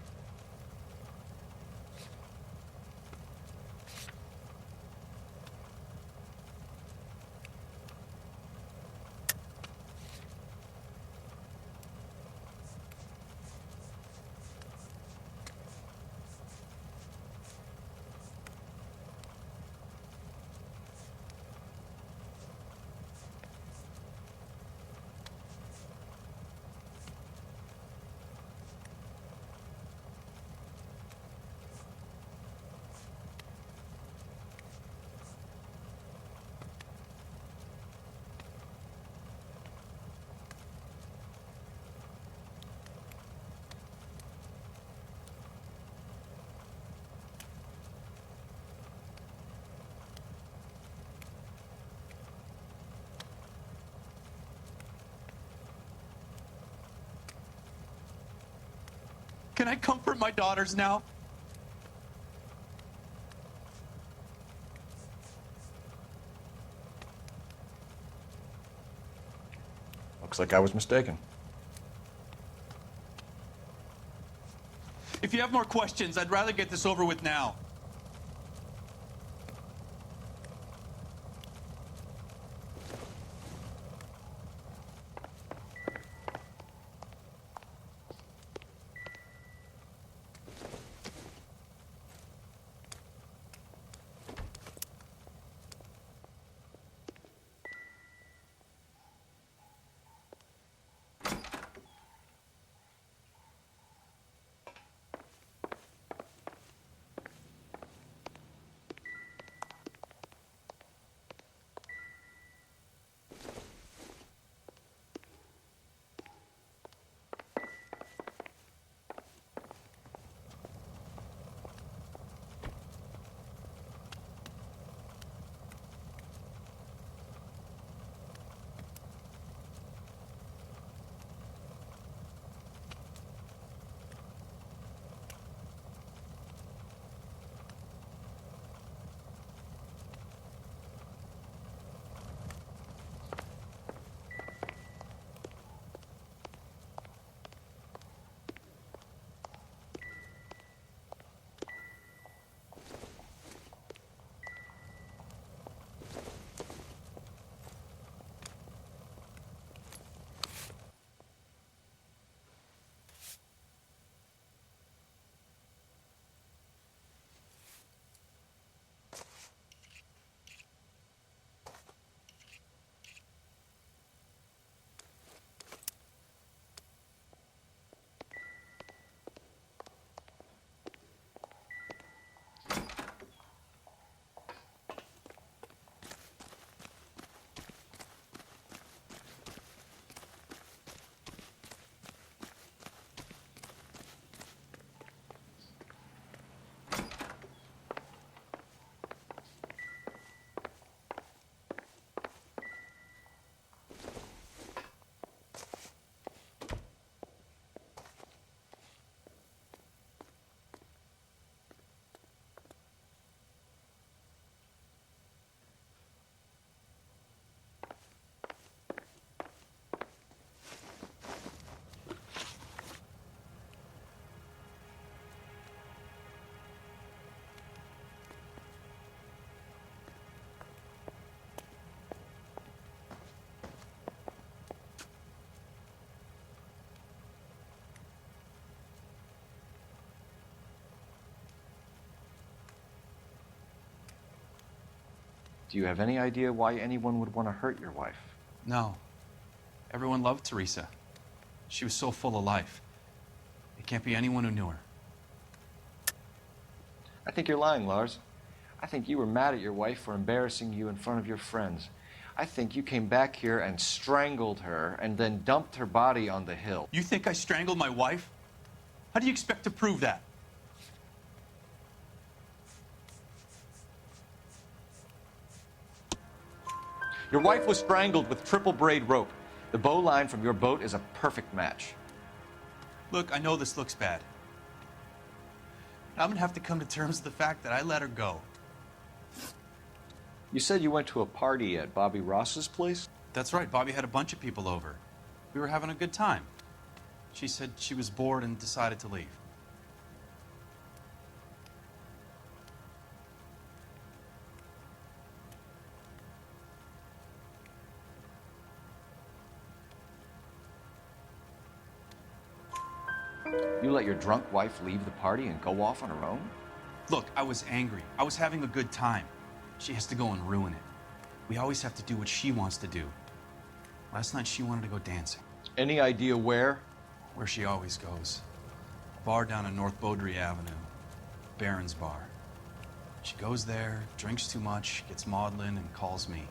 Can I comfort my daughters now? Looks like I was mistaken. If you have more questions, I'd rather get this over with now. Do you have any idea why anyone would want to hurt your wife? No. Everyone loved Teresa. She was so full of life. It can't be anyone who knew her. I think you're lying, Lars. I think you were mad at your wife for embarrassing you in front of your friends. I think you came back here and strangled her and then dumped her body on the hill. You think I strangled my wife? How do you expect to prove that? Your wife was strangled with triple braid rope. The bow line from your boat is a perfect match. Look, I know this looks bad. I'm gonna have to come to terms with the fact that I let her go. You said you went to a party at Bobby Ross's place? That's right, Bobby had a bunch of people over. We were having a good time. She said she was bored and decided to leave. You let your drunk wife leave the party and go off on her own? Look, I was angry. I was having a good time. She has to go and ruin it. We always have to do what she wants to do. Last night she wanted to go dancing. Any idea where? Where she always goes. A bar down on North Beaudry Avenue. Barron's Bar. She goes there, drinks too much, gets maudlin, and calls me.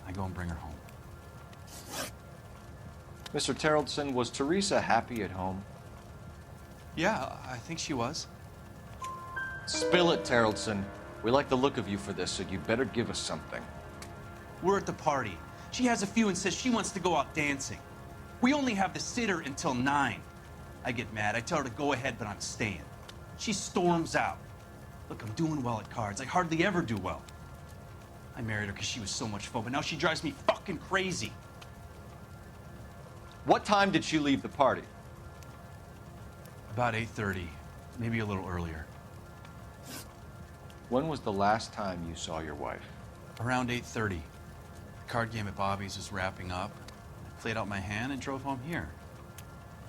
I go and bring her home. Mr. Terrellson, was Teresa happy at home? Yeah, I think she was. Spill it, Terrellson. We like the look of you for this, so you better give us something. We're at the party. She has a few and says she wants to go out dancing. We only have the sitter until 9. I get mad. I tell her to go ahead, but I'm staying. She storms out. Look, I'm doing well at cards. I hardly ever do well. I married her because she was so much fun, but now she drives me fucking crazy. What time did she leave the party? About 8:30, maybe a little earlier. When was the last time you saw your wife? Around 8:30. The card game at Bobby's was wrapping up. I played out my hand and drove home here.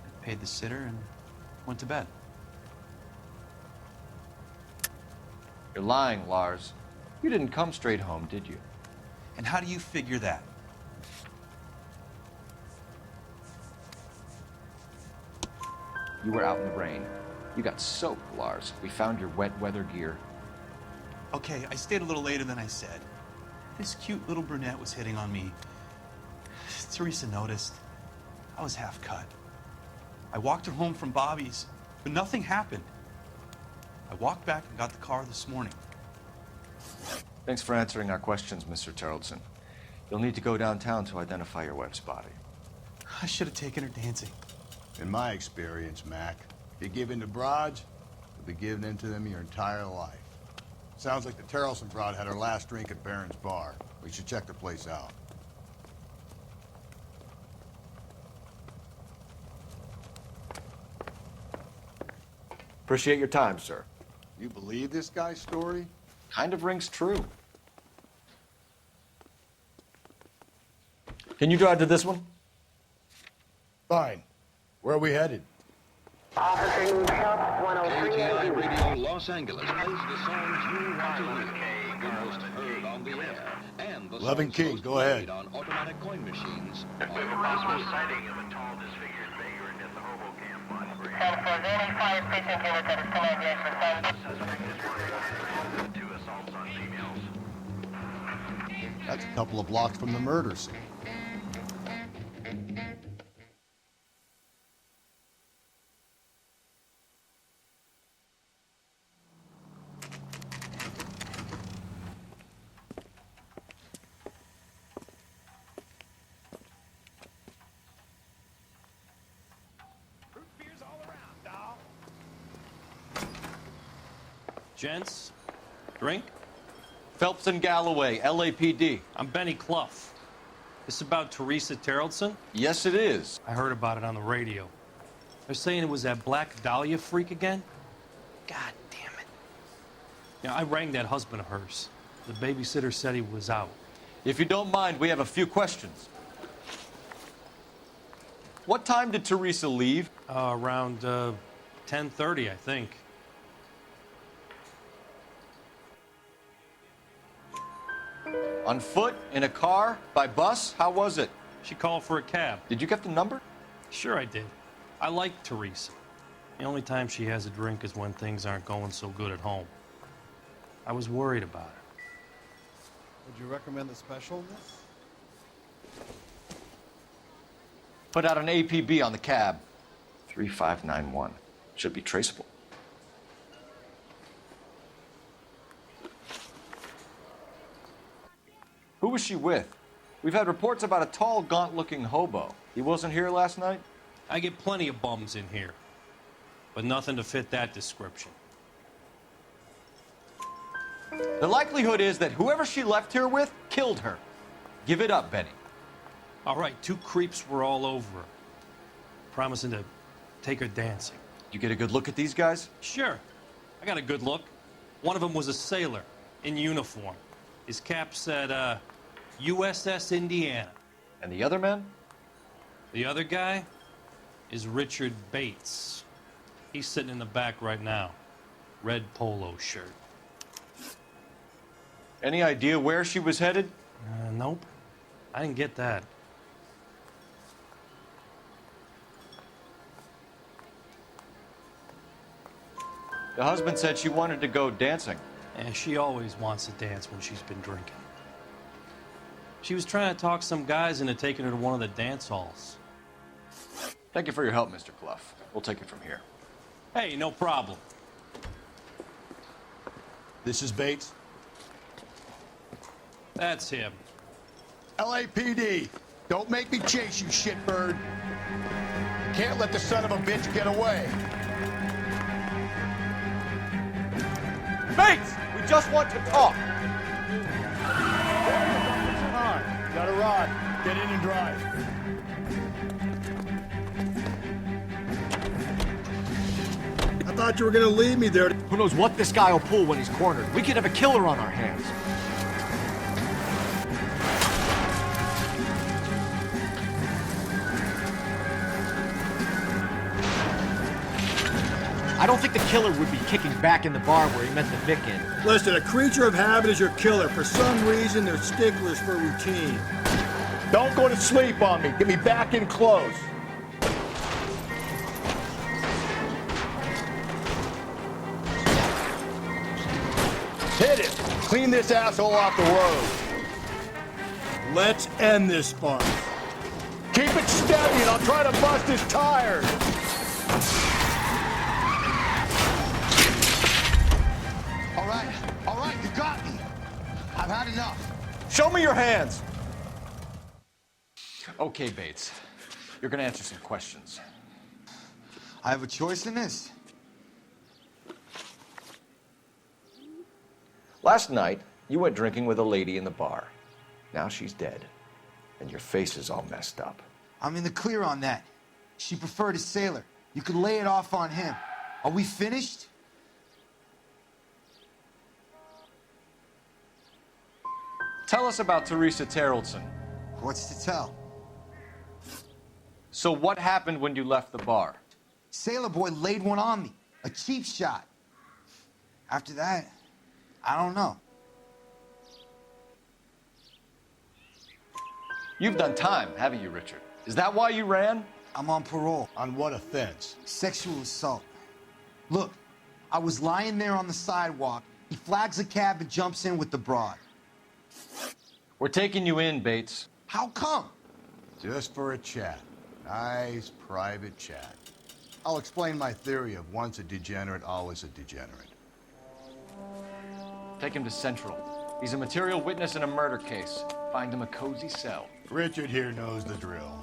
I paid the sitter and went to bed. You're lying, Lars. You didn't come straight home, did you? And how do you figure that? You were out in the rain. You got soaked, Lars. We found your wet weather gear. Okay, I stayed a little later than I said. This cute little brunette was hitting on me. Teresa noticed. I was half cut. I walked her home from Bobby's, but nothing happened. I walked back and got the car this morning. Thanks for answering our questions, Mr. Tarleton. You'll need to go downtown to identify your wife's body. I should have taken her dancing. In my experience, Mac, if you give in to broads, you'll be giving in to them your entire life. Sounds like the Tarleton broad had her last drink at Barron's Bar. We should check the place out. Appreciate your time, sir. You believe this guy's story? Kind of rings true. Can you drive to this one? Fine. Where are we headed? KTI Radio Los Angeles plays the songs you want to hear, the most heard on the air, and the 11 songs King, most go ahead. played on automatic coin machines. We have a possible sighting of a tall, disfigured vagrant at the Hobo Camp on Bridge. Suspect is wanted. 2 assaults on females. That's a couple of blocks from the murder scene. Gents, drink? Phelps and Galloway, LAPD. I'm Benny Clough. This about Teresa Tarleton? Yes, it is. I heard about it on the radio. They're saying it was that Black Dahlia freak again? God damn it. Yeah, I rang that husband of hers. The babysitter said he was out. If you don't mind, we have a few questions. What time did Teresa leave? Around 10:30, I think. On foot? In a car? By bus? How was it? She called for a cab. Did you get the number? Sure I did. I like Teresa. The only time she has a drink is when things aren't going so good at home. I was worried about her. Would you recommend the special in this? Put out an APB on the cab. 3591. Should be traceable. Who was she with? We've had reports about a tall, gaunt-looking hobo. He wasn't here last night? I get plenty of bums in here, but nothing to fit that description. The likelihood is that whoever she left here with killed her. Give it up, Benny. All right, 2 creeps were all over her, promising to take her dancing. You get a good look at these guys? Sure. I got a good look. One of them was a sailor in uniform. His cap said, USS Indiana. And the other man? The other guy is Richard Bates. He's sitting in the back right now. Red polo shirt. Any idea where she was headed? Nope. I didn't get that. The husband said she wanted to go dancing. And she always wants to dance when she's been drinking. She was trying to talk some guys into taking her to one of the dance halls. Thank you for your help, Mr. Clough. We'll take it from here. Hey, no problem. This is Bates. That's him. LAPD. Don't make me chase you, shitbird. Can't let the son of a bitch get away. Bates! We just want to talk. Come on, got a rod. Get in and drive. I thought you were gonna leave me there. Who knows what this guy will pull when he's cornered? We could have a killer on our hands. I don't think the killer would be kicking back in the bar where he meant the Vic in. Listen, a creature of habit is your killer. For some reason, they're sticklers for routine. Don't go to sleep on me. Get me back in close. Hit it. Clean this asshole off the road. Let's end this farce. Keep it steady and I'll try to bust his tires. All right, you got me. I've had enough. Show me your hands. Okay, Bates. You're gonna answer some questions. I have a choice in this. Last night, you went drinking with a lady in the bar. Now she's dead, and your face is all messed up. I'm in the clear on that. She preferred a sailor. You could lay it off on him. Are we finished? Tell us about Teresa Terrellson. What's to tell? So what happened when you left the bar? Sailor boy laid one on me. A cheap shot. After that, I don't know. You've done time, haven't you, Richard? Is that why you ran? I'm on parole. On what offense? Sexual assault. Look, I was lying there on the sidewalk. He flags a cab and jumps in with the broad. We're taking you in, Bates. How come? Just for a chat. Nice private chat. I'll explain my theory of once a degenerate, always a degenerate. Take him to Central. He's a material witness in a murder case. Find him a cozy cell. Richard here knows the drill.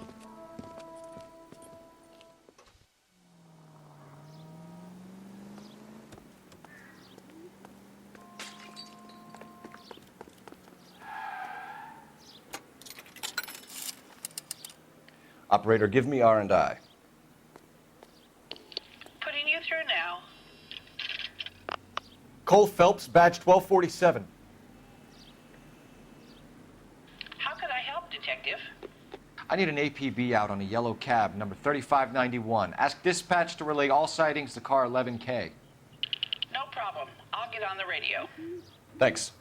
Operator, give me R&I. Putting you through now. Cole Phelps, badge 1247. How could I help, Detective? I need an APB out on a yellow cab, number 3591. Ask dispatch to relay all sightings to car 11K. No problem. I'll get on the radio. Thanks.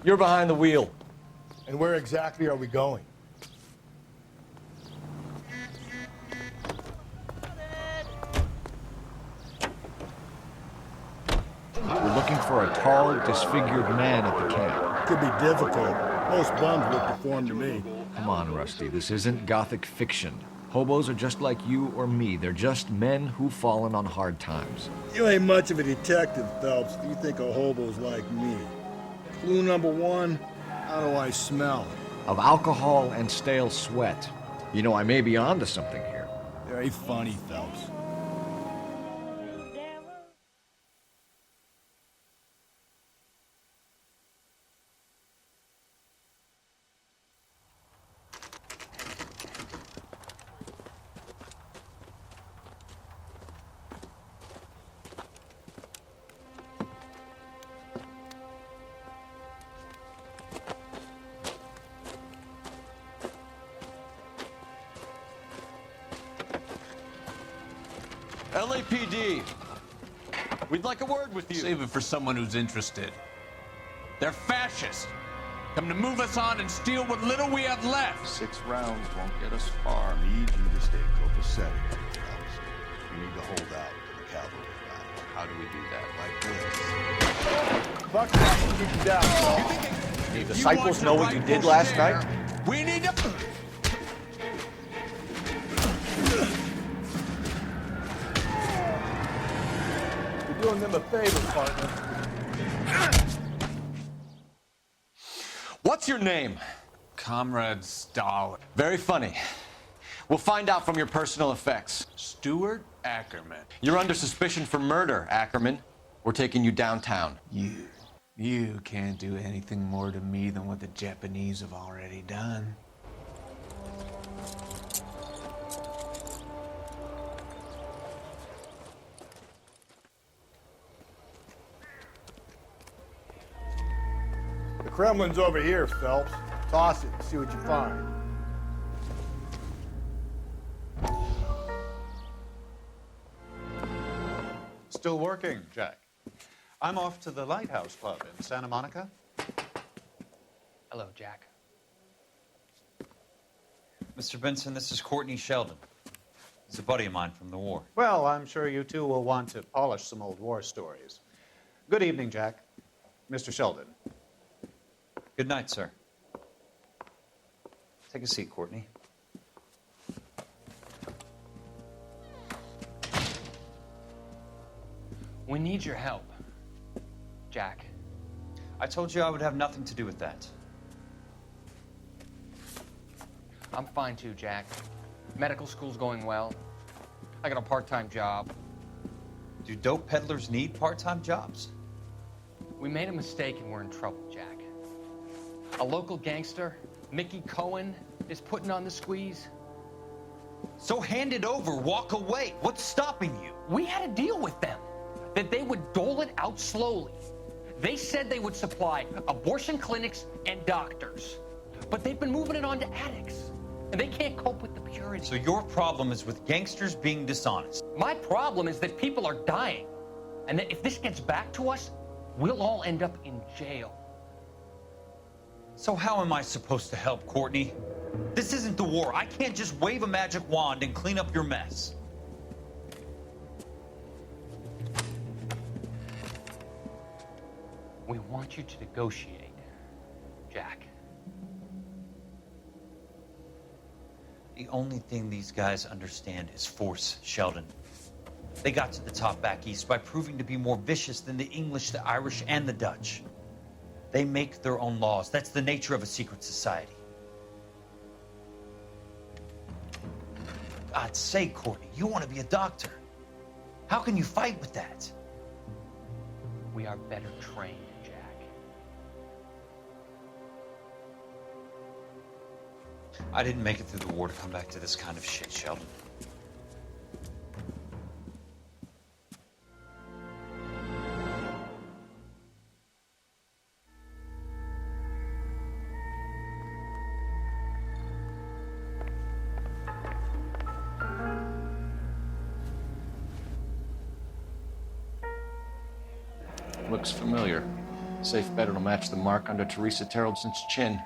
You're behind the wheel. And where exactly are we going? We're looking for a tall, disfigured man at the camp. Could be difficult. Most bums look deformed to me. Come on, Rusty. This isn't gothic fiction. Hobos are just like you or me. They're just men who've fallen on hard times. You ain't much of a detective, Phelps, if you think a hobo's like me. Clue number one, how do I smell? Of alcohol and stale sweat. You know, I may be onto something here. Very funny, Phelps. LAPD, we'd like a word with you. Save it for someone who's interested. They're fascists. Come to move us on and steal what little we have left. 6 rounds won't get us far. I need you to stay copacetic, Phelps. You need to hold out to the cavalry line. How do we do that? Like this. Fuck that, we'll keep you down. The disciples know what you did last night? We need to... You're doing them a favor, partner. What's your name? Comrade Stalin. Very funny. We'll find out from your personal effects. Stuart Ackerman. You're under suspicion for murder, Ackerman. We're taking you downtown. You can't do anything more to me than what the Japanese have already done. The Kremlin's over here, Phelps. Toss it and see what you find. Still working, Jack. I'm off to the Lighthouse Club in Santa Monica. Hello, Jack. Mr. Benson, this is Courtney Sheldon. He's a buddy of mine from the war. Well, I'm sure you two will want to polish some old war stories. Good evening, Jack. Mr. Sheldon. Good night, sir. Take a seat, Courtney. We need your help, Jack. I told you I would have nothing to do with that. I'm fine too, Jack. Medical school's going well. I got a part-time job. Do dope peddlers need part-time jobs? We made a mistake and we're in trouble, Jack. A local gangster, Mickey Cohen, is putting on the squeeze. So hand it over, walk away. What's stopping you? We had a deal with them that they would dole it out slowly. They said they would supply abortion clinics and doctors, but they've been moving it on to addicts, and they can't cope with the purity. So your problem is with gangsters being dishonest. My problem is that people are dying, and that if this gets back to us, we'll all end up in jail. So how am I supposed to help, Courtney? This isn't the war. I can't just wave a magic wand and clean up your mess. We want you to negotiate, Jack. The only thing these guys understand is force, Sheldon. They got to the top back east by proving to be more vicious than the English, the Irish, and the Dutch. They make their own laws. That's the nature of a secret society. God's sake, Courtney, you want to be a doctor. How can you fight with that? We are better trained, Jack. I didn't make it through the war to come back to this kind of shit, Sheldon. Looks familiar. Safe bet it'll match the mark under Teresa Terrelson's chin.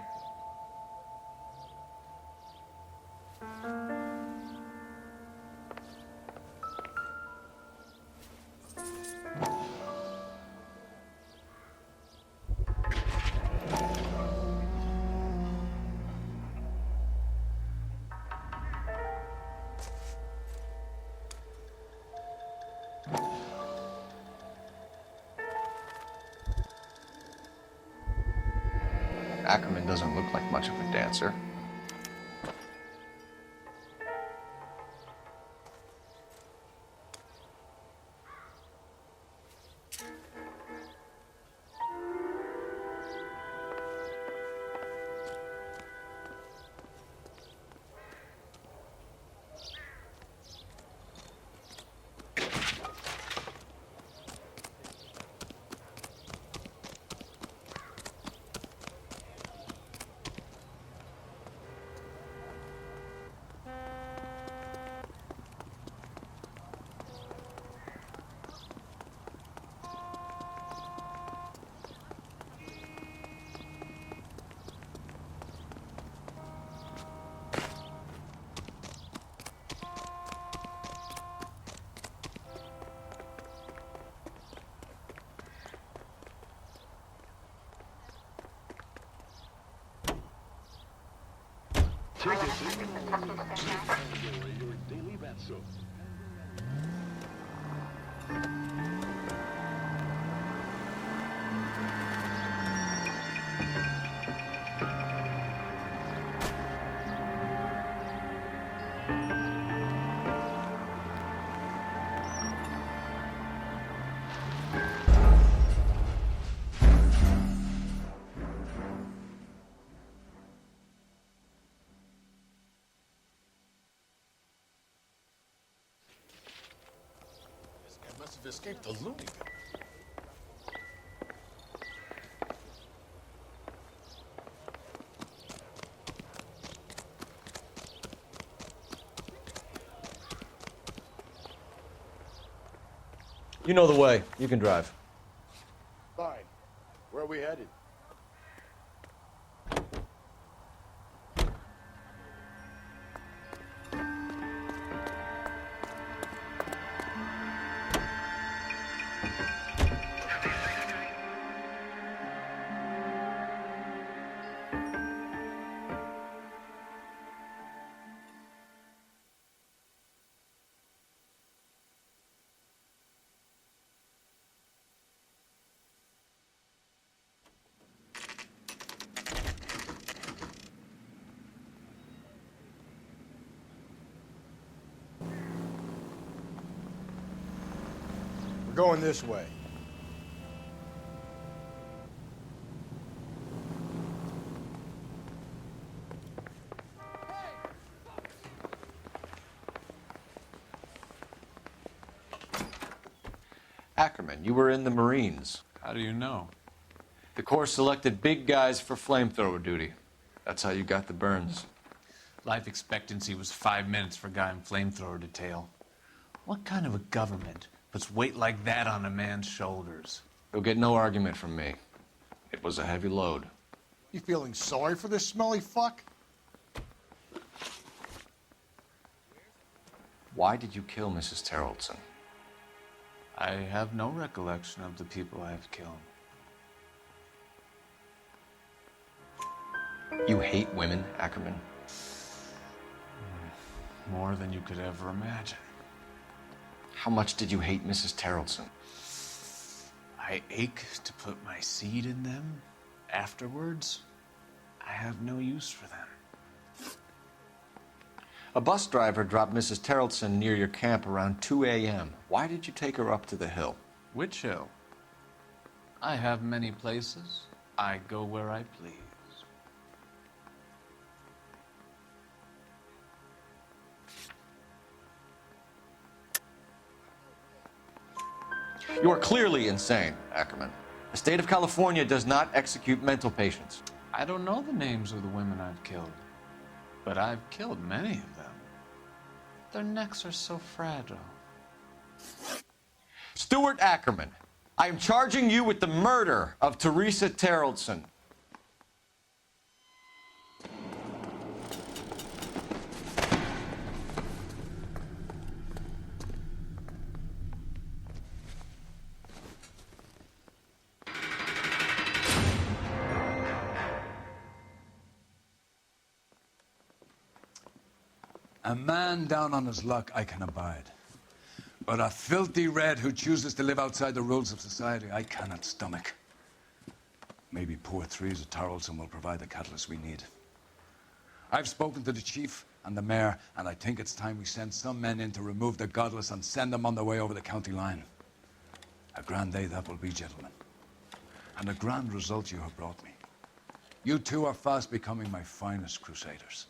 Ackerman doesn't look like much of a dancer. escaped the loony bin. You know the way. You can drive. Fine. Where are we headed? We're going this way. Ackerman, you were in the Marines. How do you know? The Corps selected big guys for flamethrower duty. That's how you got the burns. Life expectancy was 5 minutes for a guy in flamethrower detail. What kind of a government puts weight like that on a man's shoulders? You'll get no argument from me. It was a heavy load. You feeling sorry for this smelly fuck? Why did you kill Mrs. Terrellson? I have no recollection of the people I have killed. You hate women, Ackerman? More than you could ever imagine. How much did you hate Mrs. Terrellson? I ache to put my seed in them. Afterwards, I have no use for them. A bus driver dropped Mrs. Terrellson near your camp around 2 a.m. Why did you take her up to the hill? Which hill? I have many places. I go where I please. You are clearly insane, Ackerman. The state of California does not execute mental patients. I don't know the names of the women I've killed, but I've killed many of them. Their necks are so fragile. Stuart Ackerman, I am charging you with the murder of Teresa Terrellson. A man down on his luck I can abide. But a filthy red who chooses to live outside the rules of society, I cannot stomach. Maybe poor threes of Tarleton will provide the catalyst we need. I've spoken to the chief and the mayor, and I think it's time we send some men in to remove the godless and send them on their way over the county line. A grand day that will be, gentlemen. And a grand result you have brought me. You two are fast becoming my finest crusaders.